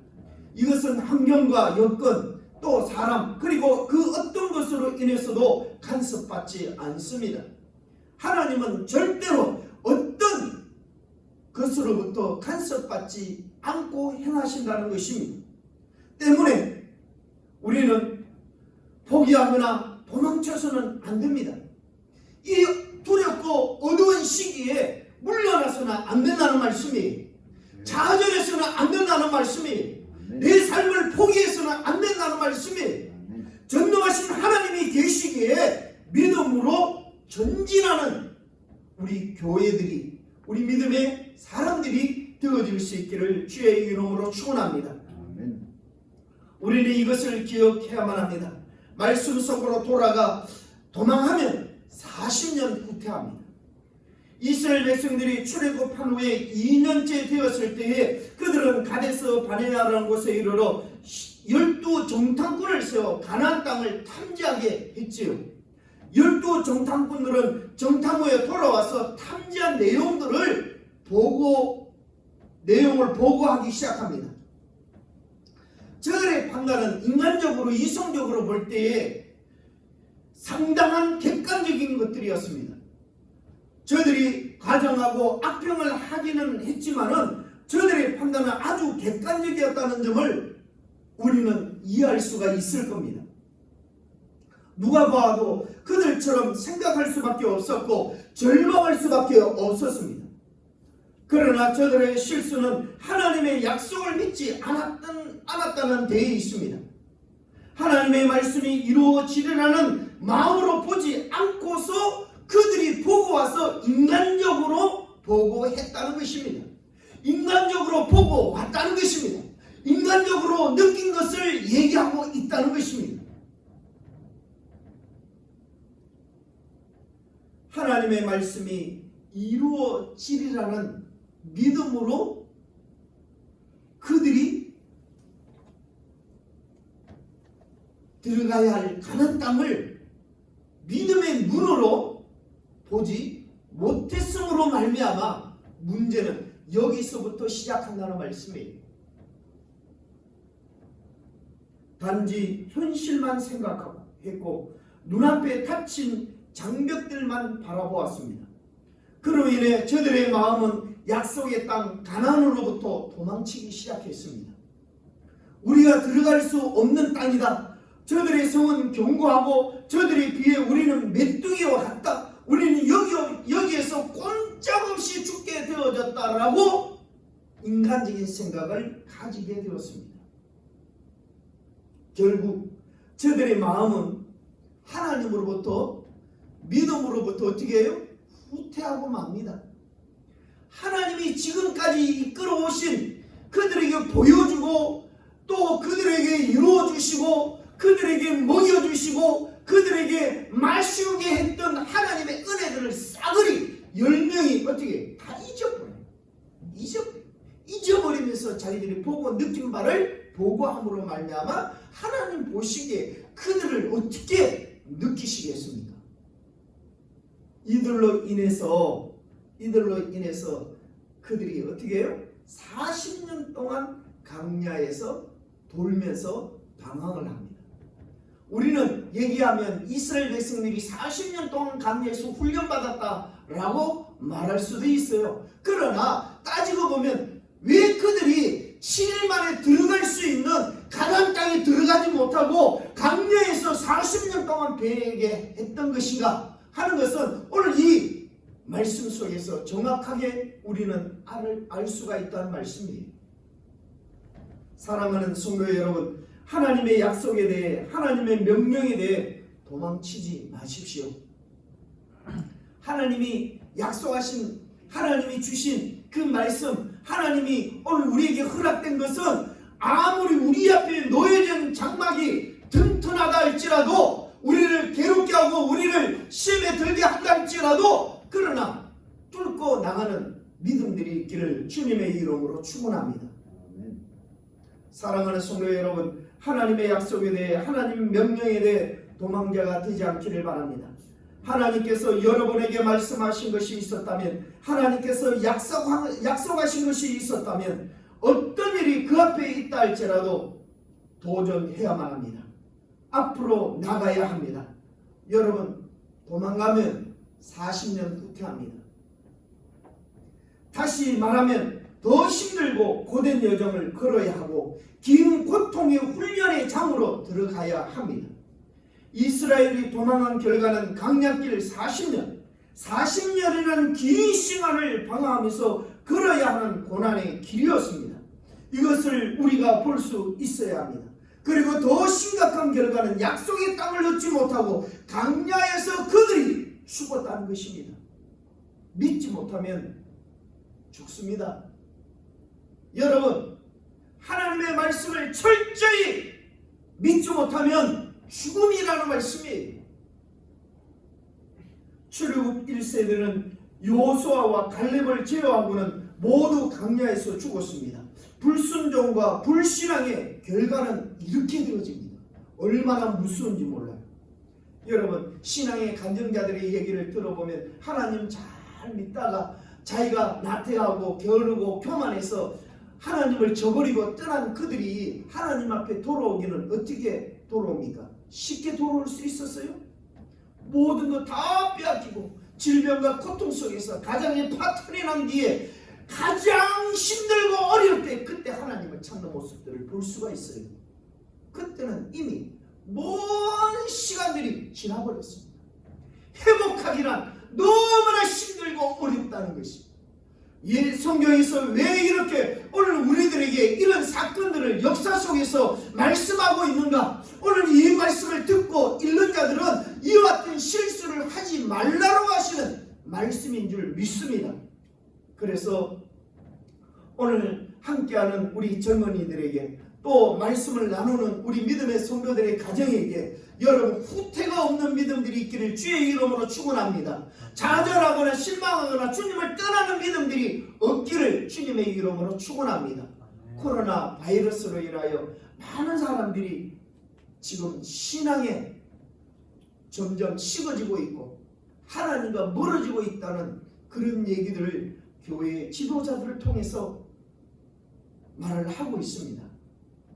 이것은 환경과 여건, 또 사람, 그리고 그 어떤 것으로 인해서도 간섭받지 않습니다. 하나님은 절대로 어떤 것으로부터 간섭받지 않고 행하신다는 것입니다. 때문에 우리는 포기하거나 도망쳐서는 안 됩니다. 이 두렵고 어두운 시기에 물러나서는 안 된다는 말씀이에요. 좌절해서는 안 된다는 말씀이에요. 내 삶을 포기해서는 안 된다는 말씀이에요. 전능하신 하나님이 계시기에 믿음으로 전진하는 우리 교회들이, 우리 믿음의 사람들이 되어질 수 있기를 주의 이름으로 축원합니다. 우리는 이것을 기억해야만 합니다. 말씀 속으로 돌아가 도망하면 40년 후퇴합니다. 이스라엘 백성들이 출애굽한 후에 2년째 되었을 때에 그들은 가데스 바네아라는 곳에 이르러 12정탐꾼을 세워 가나안 땅을 탐지하게 했지요. 12정탐꾼들은 정탐 후에 돌아와서 탐지한 내용을 보고하기 시작합니다. 저들의 판단은 인간적으로 이성적으로 볼 때에 상당한 객관적인 것들이었습니다. 저들이 가정하고 악평을 하기는 했지만은 저들의 판단은 아주 객관적이었다는 점을 우리는 이해할 수가 있을 겁니다. 누가 봐도 그들처럼 생각할 수밖에 없었고 절망할 수밖에 없었습니다. 그러나 저들의 실수는 하나님의 약속을 믿지 않았다는 데에 있습니다. 하나님의 말씀이 이루어지리라는 마음으로 보지 않고서 그들이 보고 와서 인간적으로 보고했다는 것입니다. 인간적으로 보고 왔다는 것입니다. 인간적으로 느낀 것을 얘기하고 있다는 것입니다. 하나님의 말씀이 이루어지리라는 믿음으로 그들이 들어가야 할 가나안 땅을 믿음의 눈으로 보지 못했음으로 말미암아 문제는 여기서부터 시작한다는 말씀이에요. 단지 현실만 생각했고 눈앞에 닫힌 장벽들만 바라보았습니다. 그로 인해 저들의 마음은 약속의 땅 가나안으로부터 도망치기 시작했습니다. 우리가 들어갈 수 없는 땅이다. 저들의 성은 견고하고 저들에 비해 우리는 메뚜기와 같다. 우리는 여기에서 꼼짝없이 죽게 되어졌다라고 인간적인 생각을 가지게 되었습니다. 결국 저들의 마음은 하나님으로부터 믿음으로부터 어떻게 해요? 후퇴하고 맙니다. 하나님이 지금까지 이끌어오신 그들에게 보여주고 또 그들에게 이루어주시고 그들에게 먹여주시고 그들에게 마시게 했던 하나님의 은혜들을 싸그리 10명이 어떻게 다 잊어버리면서 자기들이 보고 느낀 바를 보고함으로 말미암아 하나님 보시기에 그들을 어떻게 느끼시겠습니까? 이들로 인해서 그들이 어떻게 해요? 40년 동안 광야에서 돌면서 방황을 합니다. 우리는 얘기하면 이스라엘 백성들이 40년 동안 광야에서 훈련받았다라고 말할 수도 있어요. 그러나 따지고 보면 왜 그들이 7일 만에 들어갈 수 있는 가나안 땅에 들어가지 못하고 광야에서 40년 동안 배회게 했던 것인가 하는 것은 오늘 이 말씀 속에서 정확하게 우리는 알 수가 있다는 말씀이에요. 사랑하는 성도 여러분, 하나님의 약속에 대해 하나님의 명령에 대해 도망치지 마십시오. 하나님이 약속하신 하나님이 주신 그 말씀, 하나님이 오늘 우리에게 허락된 것은 아무리 우리 앞에 놓여진 장막이 튼튼하다 할지라도 우리를 괴롭게 하고 우리를 시험에 들게 한다 할지라도 그러나 뚫고 나가는 믿음들이 있기를 주님의 이름으로 축원합니다. 사랑하는 성도 여러분, 하나님의 약속에 대해 하나님의 명령에 대해 도망자가 되지 않기를 바랍니다. 하나님께서 여러분에게 말씀하신 것이 있었다면, 하나님께서 약속하신 것이 있었다면 어떤 일이 그 앞에 있다 할지라도 도전해야만 합니다. 앞으로 나가야 합니다. 여러분, 도망가면 40년 후퇴합니다. 다시 말하면 더 힘들고 고된 여정을 걸어야 하고 긴 고통의 훈련의 장으로 들어가야 합니다. 이스라엘이 도망한 결과는 강약길 40년이라는 긴 시간을 방황하면서 걸어야 하는 고난의 길이었습니다. 이것을 우리가 볼 수 있어야 합니다. 그리고 더 심각한 결과는 약속의 땅을 얻지 못하고 강야에서 그들이 죽었다는 것입니다. 믿지 못하면 죽습니다. 여러분, 하나님의 말씀을 철저히 믿지 못하면 죽음이라는 말씀이에요. 출애굽 1세대는 여호수아와 갈렙을 제외하고는 모두 강야에서 죽었습니다. 불순종과 불신앙의 결과는 이렇게 되어집니다. 얼마나 무서운지 몰라요. 여러분, 신앙의 간증자들의 얘기를 들어보면 하나님 잘 믿다가 자기가 나태하고 게으르고 교만해서 하나님을 저버리고 떠난 그들이 하나님 앞에 돌아오기는 어떻게 돌아옵니까? 쉽게 돌아올 수 있었어요? 모든 거 다 빼앗기고 질병과 고통 속에서 가정의 파탄이 난 뒤에 가장 힘들고 어려울 때 그때 하나님을 찾는 모습들을 볼 수가 있어요. 그때는 이미 먼 시간들이 지나버렸습니다. 회복하기란 너무나 힘들고 어렵다는 것입니다. 이 성경에서 왜 이렇게 오늘 우리들에게 이런 사건들을 역사 속에서 말씀하고 있는가? 오늘 이 말씀을 듣고 읽는 자들은 이와 같은 실수를 하지 말라고 하시는 말씀인 줄 믿습니다. 그래서 오늘 함께하는 우리 젊은이들에게 또 말씀을 나누는 우리 믿음의 성도들의 가정에게 여러분 후퇴가 없는 믿음들이 있기를 주의 이름으로 축원합니다. 좌절하거나 실망하거나 주님을 떠나는 믿음들이 없기를 주님의 이름으로 축원합니다. 코로나 바이러스로 인하여 많은 사람들이 지금 신앙에 점점 식어지고 있고 하나님과 멀어지고 있다는 그런 얘기들을 교회 지도자들을 통해서 말을 하고 있습니다.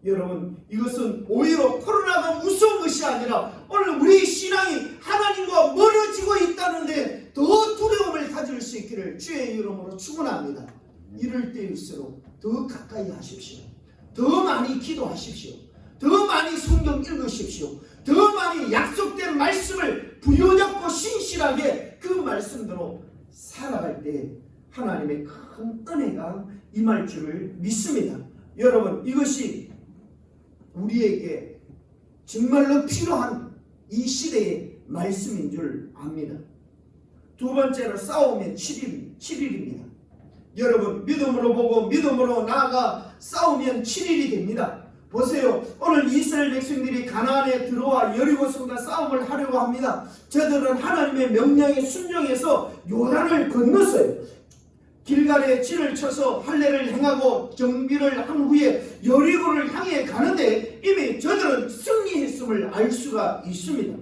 여러분, 이것은 오히려 코로나가 무서운 것이 아니라 오늘 우리 신앙이 하나님과 멀어지고 있다는데 더 두려움을 가질 수 있기를 주의 이름으로 축원합니다. 이럴 때일수록 더 가까이 하십시오. 더 많이 기도하십시오. 더 많이 성경 읽으십시오. 더 많이 약속된 말씀을 부여잡고 신실하게 그 말씀대로 살아갈 때 하나님의 큰 은혜가 임할 줄을 믿습니다. 여러분, 이것이 우리에게 정말로 필요한 이 시대의 말씀인 줄 압니다. 두 번째로 싸우면 7일입니다. 여러분, 믿음으로 보고 믿음으로 나아가 싸우면 7일이 됩니다. 보세요. 오늘 이스라엘 백성들이 가나안에 들어와 여리고성과 싸움을 하려고 합니다. 저들은 하나님의 명령에 순종해서 요단을 건넜어요. 길갈에 진을 쳐서 할례를 행하고 정비를 한 후에 여리고를 향해 가는데 이미 저들은 승리했음을 알 수가 있습니다.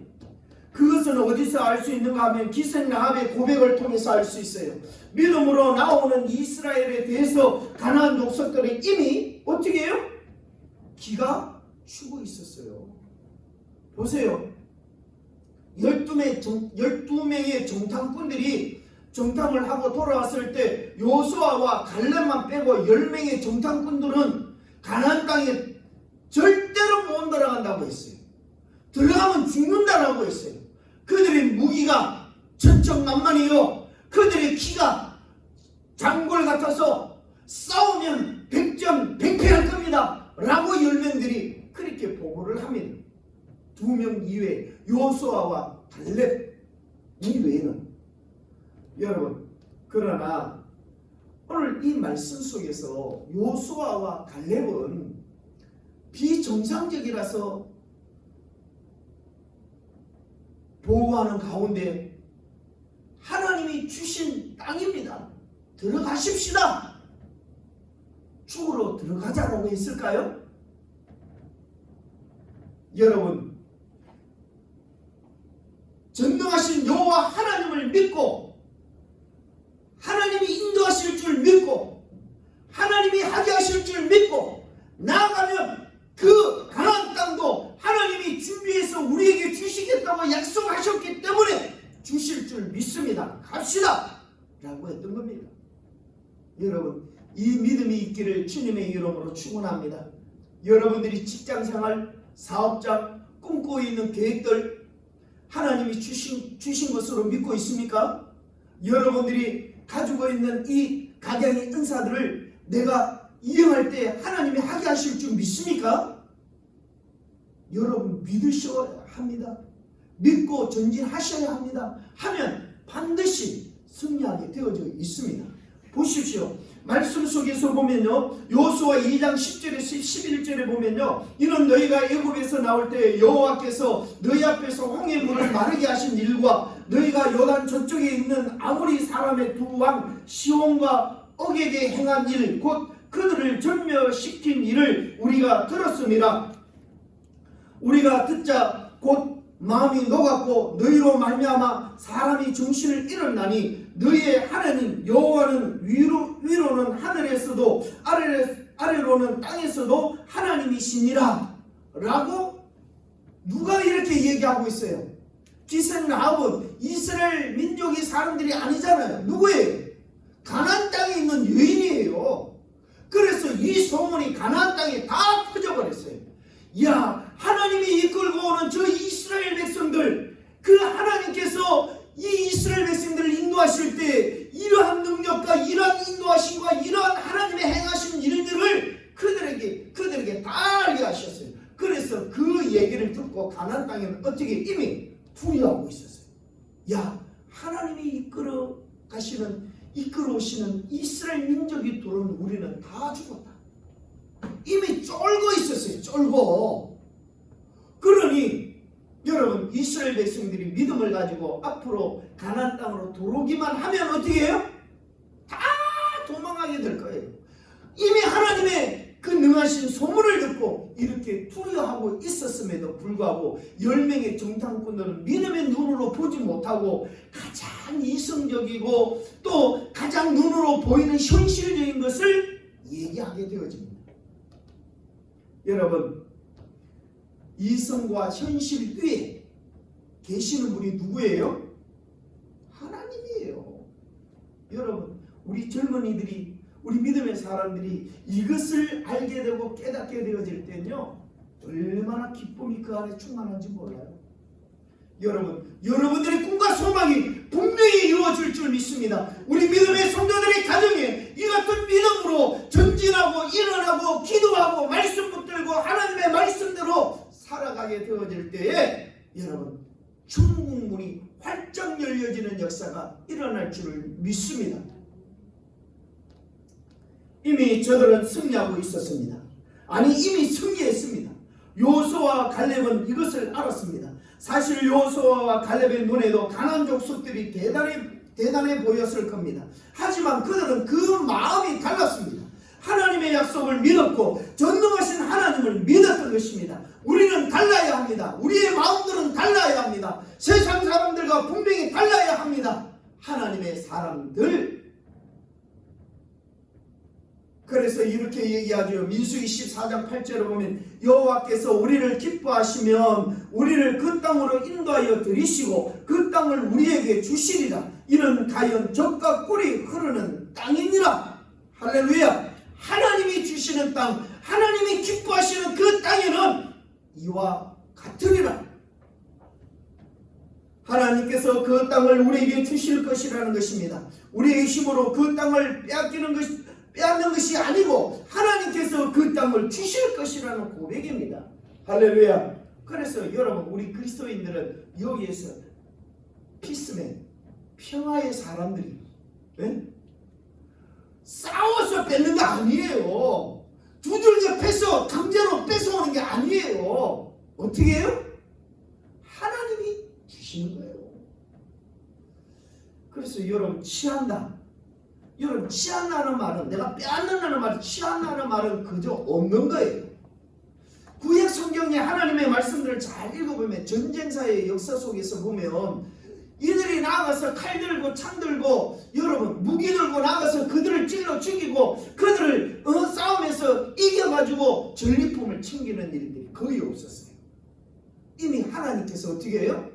그것은 어디서 알 수 있는가 하면 기생 라합의 고백을 통해서 알 수 있어요. 믿음으로 나오는 이스라엘에 대해서 가나안 족속들이 이미 어떻게 해요? 기가 추고 있었어요. 보세요. 12명의 정탐꾼들이 정탐을 하고 돌아왔을 때 여호수아와 갈렙만 빼고 10명의 정탐꾼들은 가나안 땅에 절대로 못 들어간다고 했어요. 들어가면 죽는다라고 했어요. 그들의 무기가 천천만만이요, 그들의 키가 장골 같아서 싸우면 100점 100패할 겁니다 라고 10명들이 그렇게 보고를 합니다. 2명 이외에 여호수아와 갈렙 이외에는. 여러분, 그러나 오늘 이 말씀 속에서 여호수아와 갈렙은 비정상적이라서 보호하는 가운데 하나님이 주신 땅입니다. 들어가십시다. 죽으러 들어가자라고 했을까요? 여러분, 전능하신 여호와 하나님을 믿고 하나님이 인도하실 줄 믿고 하나님이 하게 하실 줄 믿고 나아가면 그 가나안 땅도 하나님이 준비해서 우리에게 주시겠다고 약속하셨기 때문에 주실 줄 믿습니다. 갑시다 라고 했던 겁니다. 여러분, 이 믿음이 있기를 주님의 이름으로 축원합니다. 여러분들이 직장생활, 사업장, 꿈꾸고 있는 계획들 하나님이 주신 것으로 믿고 있습니까? 여러분들이 가지고 있는 이 각양의 은사들을 내가 이행할 때 하나님이 하게 하실 줄 믿습니까? 여러분 믿으셔야 합니다. 믿고 전진하셔야 합니다. 하면 반드시 승리하게 되어져 있습니다. 보십시오. 말씀 속에서 보면요, 여호수아 2장 10절에서 11절에 보면요, 이는 너희가 애굽에서 나올 때 여호와께서 너희 앞에서 홍해물을 마르게 하신 일과 너희가 요단 저쪽에 있는 아모리 사람의 두 왕 시온과 옥에게 행한 일, 곧 그들을 전멸시킨 일을 우리가 들었습니다. 우리가 듣자 곧 마음이 녹았고 너희로 말미암아 사람이 정신을 잃었나니 너희의 하나님 여호와는 위로는 하늘에서도 아래로는 땅에서도 하나님이시니라 라고 누가 이렇게 얘기하고 있어요? 기생 라합은 이스라엘 민족의 사람들이 아니잖아요. 누구예요? 가나안 땅에 있는 여인이에요. 그래서 이 소문이 가나안 땅에 다 퍼져버렸어요. 야, 하나님이 이끌고 오는 저 이스라엘 백성들, 그 하나님께서 이 이스라엘 백성들을 인도하실 때 이러한 능력과 이러한 인도하심과 이러한 하나님의 행하신 일들을 그들에게 다 알게 하셨어요. 그래서 그 얘기를 듣고 가나안 땅에는 어떻게 이미 두려워하고 있었어요. 야, 하나님이 이끌어오시는 이스라엘 민족이 들어오면 우리는 다 죽었다. 이미 쫄고 있었어요. 쫄고. 그러니 여러분 이스라엘 백성들이 믿음을 가지고 앞으로 가나안 땅으로 들어오기만 하면 어떻게 해요? 다 도망가게 될 거예요. 이미 하나님의 그 능하신 소문을 듣고 이렇게 두려워하고 있었음에도 불구하고 10명의 정탐꾼들은 믿음의 눈으로 보지 못하고 가장 이성적이고 또 가장 눈으로 보이는 현실적인 것을 얘기하게 되어집니다. 여러분, 이성과 현실 위에 계시는 분이 누구예요? 하나님이에요. 여러분, 우리 젊은이들이, 우리 믿음의 사람들이 이것을 알게 되고 깨닫게 되어질 때는요, 얼마나 기쁨이 그 안에 충만한지 몰라요. 여러분, 여러분들의 꿈과 소망이 분명히 이루어질 줄 믿습니다. 우리 믿음의 성도들의 가정에 이 같은 믿음으로 전진하고 일어나고 기도하고 말씀 붙들고 하나님의 말씀대로 살아가게 되어질 때에 여러분 천국문이 활짝 열려지는 역사가 일어날 줄을 믿습니다. 이미 저들은 승리하고 있었습니다. 아니 이미 승리했습니다. 여호수아와 갈렙은 이것을 알았습니다. 사실 여호수아와 갈렙의 눈에도 가나안 족속들이 대단해 보였을 겁니다. 하지만 그들은 그 마음이 달랐습니다. 하나님의 약속을 믿었고 전능하신 하나님을 믿었던 것입니다. 우리는 달라야 합니다. 우리의 마음들은 달라야 합니다. 세상 사람들과 분명히 달라야 합니다. 하나님의 사람들. 그래서 이렇게 얘기하죠. 민수기 14장 8절에 보면 여호와께서 우리를 기뻐하시면 우리를 그 땅으로 인도하여 들이시고 그 땅을 우리에게 주시리라. 이는 가연 젖과 꿀이 흐르는 땅이니라. 할렐루야. 하나님이 주시는 땅, 하나님이 기뻐하시는 그 땅에는 이와 같으리라. 하나님께서 그 땅을 우리에게 주실 것이라는 것입니다. 우리의 힘으로 그 땅을 빼앗는 것이 아니고 하나님께서 그 땅을 주실 것이라는 고백입니다. 할렐루야. 그래서 여러분 우리 그리스도인들은 여기에서 피스맨, 평화의 사람들이 싸워서 뺏는 거 아니에요. 두들겨 패서 강제로 뺏어오는 게 아니에요. 어떻게 해요? 하나님이 주시는 거예요. 그래서 여러분 취한다. 여러분 취한다는 말은 내가 빼앗는다는 말은 취한다는 말은 그저 없는 거예요. 구약 성경의 하나님의 말씀들을 잘 읽어보면 전쟁사의 역사 속에서 보면 이들이 나가서 칼 들고 창 들고 여러분 무기 들고 나가서 그들을 찔러 죽이고 그들을 싸움에서 이겨가지고 전리품을 챙기는 일들이 거의 없었어요. 이미 하나님께서 어떻게 해요?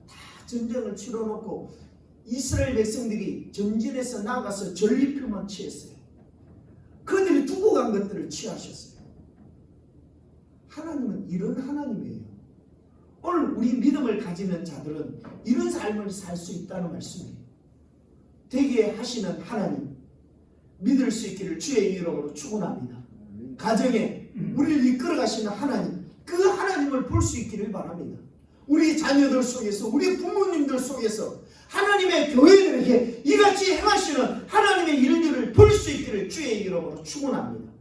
다 전쟁을 치러놓고 이스라엘 백성들이 전진해서 나가서 전리품만 취했어요. 부족한 것들을 취하셨어요. 하나님은 이런 하나님이에요. 오늘 우리 믿음을 가지는 자들은 이런 삶을 살 수 있다는 말씀이에요. 되게 하시는 하나님 믿을 수 있기를 주의 이름으로 축원합니다. 가정에 우리를 이끌어 가시는 하나님, 그 하나님을 볼 수 있기를 바랍니다. 우리 자녀들 속에서, 우리 부모님들 속에서 하나님의 교회들에게 이같이 행하시는 하나님의 일들을 볼 수 있기를 주의 이름으로 축원합니다.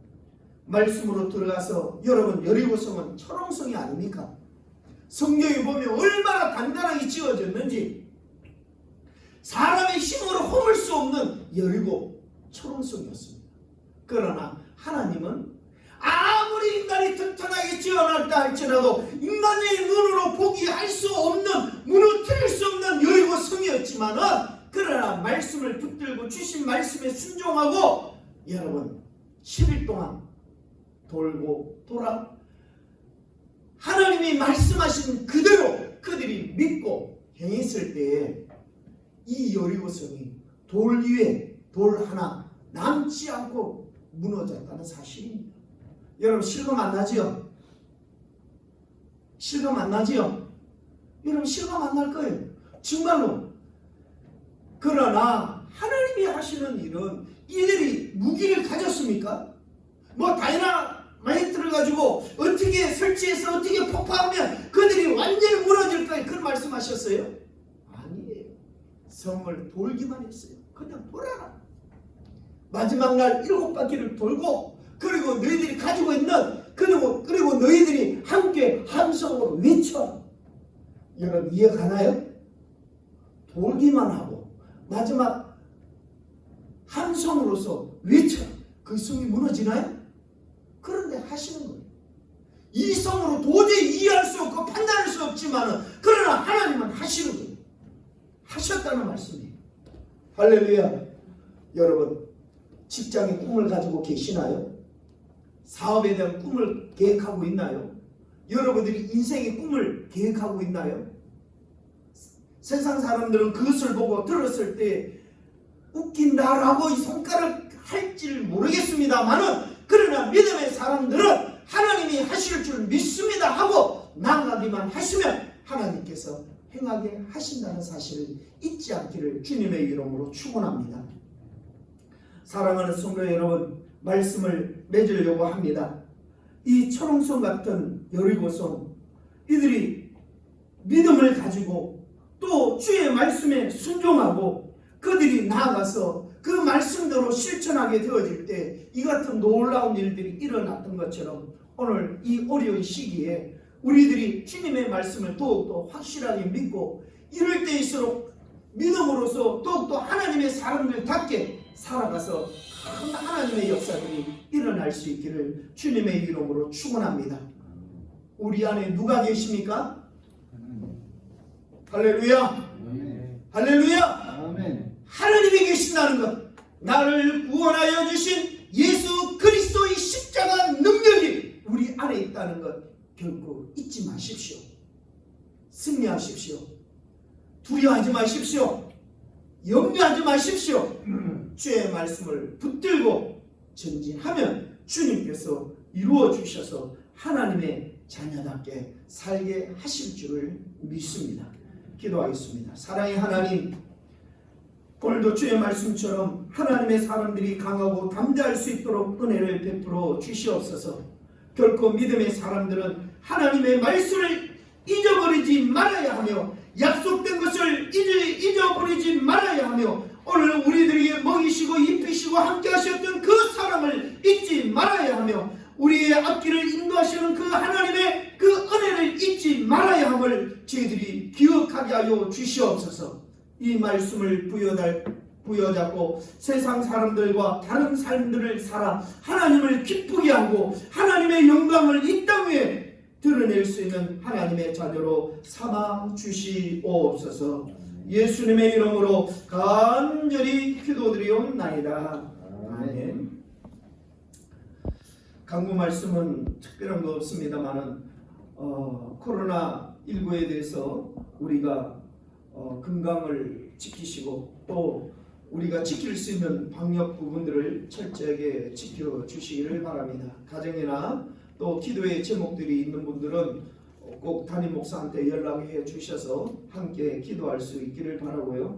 말씀으로 들어가서 여러분, 여리고성은 철옹성이 아닙니까? 성경에 보면 얼마나 단단하게 지어졌는지 사람의 힘으로 허물 수 없는 여리고 철옹성이었습니다. 그러나 하나님은 아무리 인간이 튼튼하게 지어놨다 할지라도 인간의 눈으로 보기 할 수 없는, 무너뜨릴 수 없는 여리고 성이었지만은, 그러나 말씀을 붙들고 주신 말씀에 순종하고 여러분 10일 동안 돌고 돌아 하나님이 말씀하신 그대로 그들이 믿고 행했을 때에 이 여리고성이 돌 위에 돌 하나 남지 않고 무너졌다는 사실입니다. 여러분, 실감 안 나지요? 실감 안 나지요? 여러분, 실감 안 날 거예요. 정말로. 그러나 하나님이 하시는 일은 이들이 무기를 가졌습니까? 뭐 다이나마이트를 가지고 어떻게 설치해서 어떻게 폭파하면 그들이 완전히 무너질 거예요. 그런 말씀하셨어요? 아니에요. 성을 돌기만 했어요. 그냥 돌아라. 마지막 날 7바퀴를 돌고, 그리고 너희들이 가지고 있는, 그리고 너희들이 함께 함성으로 외쳐. 여러분, 이해가나요? 돌기만 하고 마지막 함성으로서 외쳐. 그 성이 무너지나요? 그런데 하시는 거예요. 이 성으로 도저히 이해할 수 없고 판단할 수 없지만, 그러나 하나님은 하시는 거예요. 하셨다는 말씀이에요. 할렐루야. 여러분, 직장의 꿈을 가지고 계시나요? 사업에 대한 꿈을 계획하고 있나요? 여러분들이 인생의 꿈을 계획하고 있나요? 세상 사람들은 그것을 보고 들었을 때 웃긴다라고 이 손가락 할지를 모르겠습니다만은, 그러나 믿음의 사람들은 하나님이 하실 줄 믿습니다 하고 나아가기만 하시면 하나님께서 행하게 하신다는 사실을 잊지 않기를 주님의 이름으로 축원합니다. 사랑하는 성도 여러분, 말씀을 맺으려고 합니다. 이 철옹성 같은 여리고성, 이들이 믿음을 가지고 또 주의 말씀에 순종하고 그들이 나아가서 그 말씀대로 실천하게 되어질 때 이 같은 놀라운 일들이 일어났던 것처럼, 오늘 이 어려운 시기에 우리들이 주님의 말씀을 더욱더 확실하게 믿고 이럴 때일수록 믿음으로서 더욱더 하나님의 사람들답게 살아가서 큰 하나님의 역사들이 일어날 수 있기를 주님의 이름으로 축원합니다. 우리 안에 누가 계십니까? 할렐루야. 할렐루야. 아멘. 하나님이 계신다는 것, 나를 구원하여 주신 예수 그리스도의 십자가 능력이 우리 안에 있다는 것 결코 잊지 마십시오. 승리하십시오. 두려워하지 마십시오. 염려하지 마십시오. 주의 말씀을 붙들고 전진하면 주님께서 이루어 주셔서 하나님의 자녀답게 살게 하실 줄을 믿습니다. 기도하겠습니다. 사랑의 하나님, 오늘도 주의 말씀처럼 하나님의 사람들이 강하고 담대할 수 있도록 은혜를 베풀어 주시옵소서. 결코 믿음의 사람들은 하나님의 말씀을 잊어버리지 말아야 하며 약속된 것을 잊어버리지 말아야 하며 오늘 우리들에게 먹이시고 입히시고 함께 하셨던 그 사랑을 잊지 말아야 하며 우리의 앞길을 인도하시는 그 하나님의 그 은혜를 잊지 말아야 함을 저희들이 기억하게 하여 주시옵소서. 이 말씀을 부여잡고 세상 사람들과 다른 삶들을 살아 하나님을 기쁘게 하고 하나님의 영광을 이 땅 위에 드러낼 수 있는 하나님의 자녀로 삼아 주시옵소서. 예수님의 이름으로 간절히 기도드리옵나이다. 아멘. 강구 말씀은 특별한 거 없습니다만은 코로나19에 대해서 우리가 건강을 지키시고 또 우리가 지킬 수 있는 방역 부분들을 철저하게 지켜주시기를 바랍니다. 가정이나 또 기도의 제목들이 있는 분들은 꼭 담임 목사한테 연락해 주셔서 함께 기도할 수 있기를 바라고요.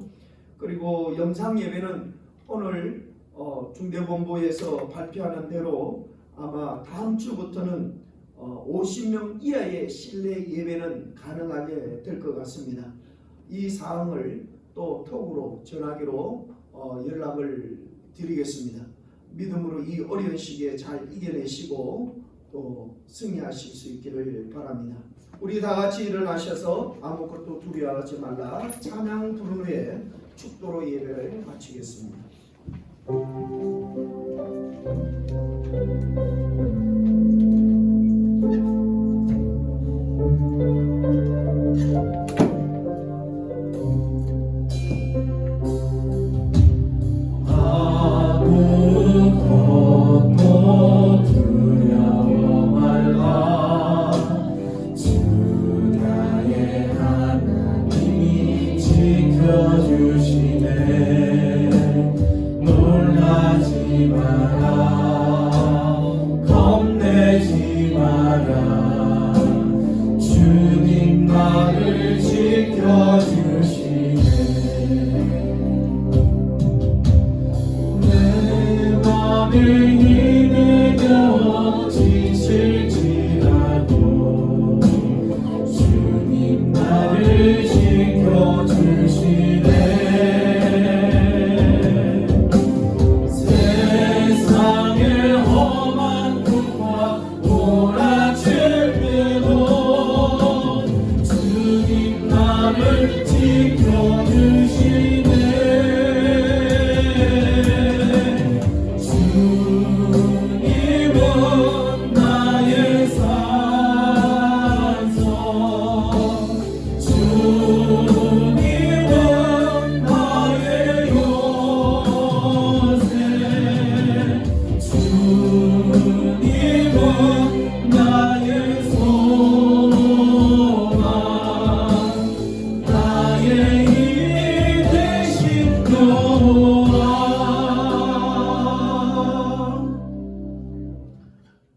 그리고 영상 예배는 오늘 중대본부에서 발표하는 대로 아마 다음 주부터는 50명 이하의 실내 예배는 가능하게 될 것 같습니다. 이 사항을 또 톡으로 전화기로 연락을 드리겠습니다. 믿음으로 이 어려운 시기에 잘 이겨내시고 또 승리하실 수 있기를 바랍니다. 우리 다 같이 일어나셔서 아무것도 두려워하지 말라 찬양 부른 후에 축도로 예배를 마치겠습니다.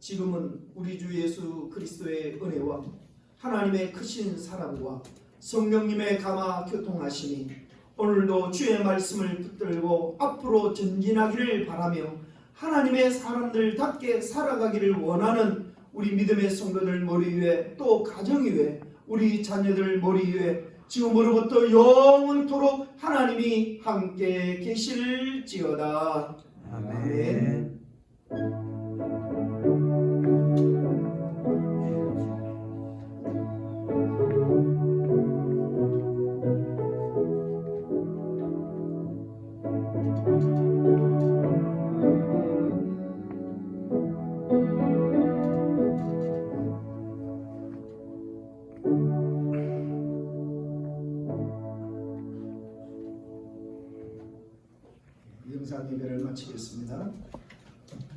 지금은 우리 주 예수 그리스도의 은혜와 하나님의 크신 사랑과 성령님의 감화 교통하심이 오늘도 주의 말씀을 붙들고 앞으로 전진하기를 바라며 하나님의 사람들답게 살아가기를 원하는 우리 믿음의 성도들 머리 위에 또 가정 위에 우리 자녀들 머리 위에 지금으로부터 영원토록 하나님이 함께 계실지어다. 아멘. 영상 예배를 마치겠습니다.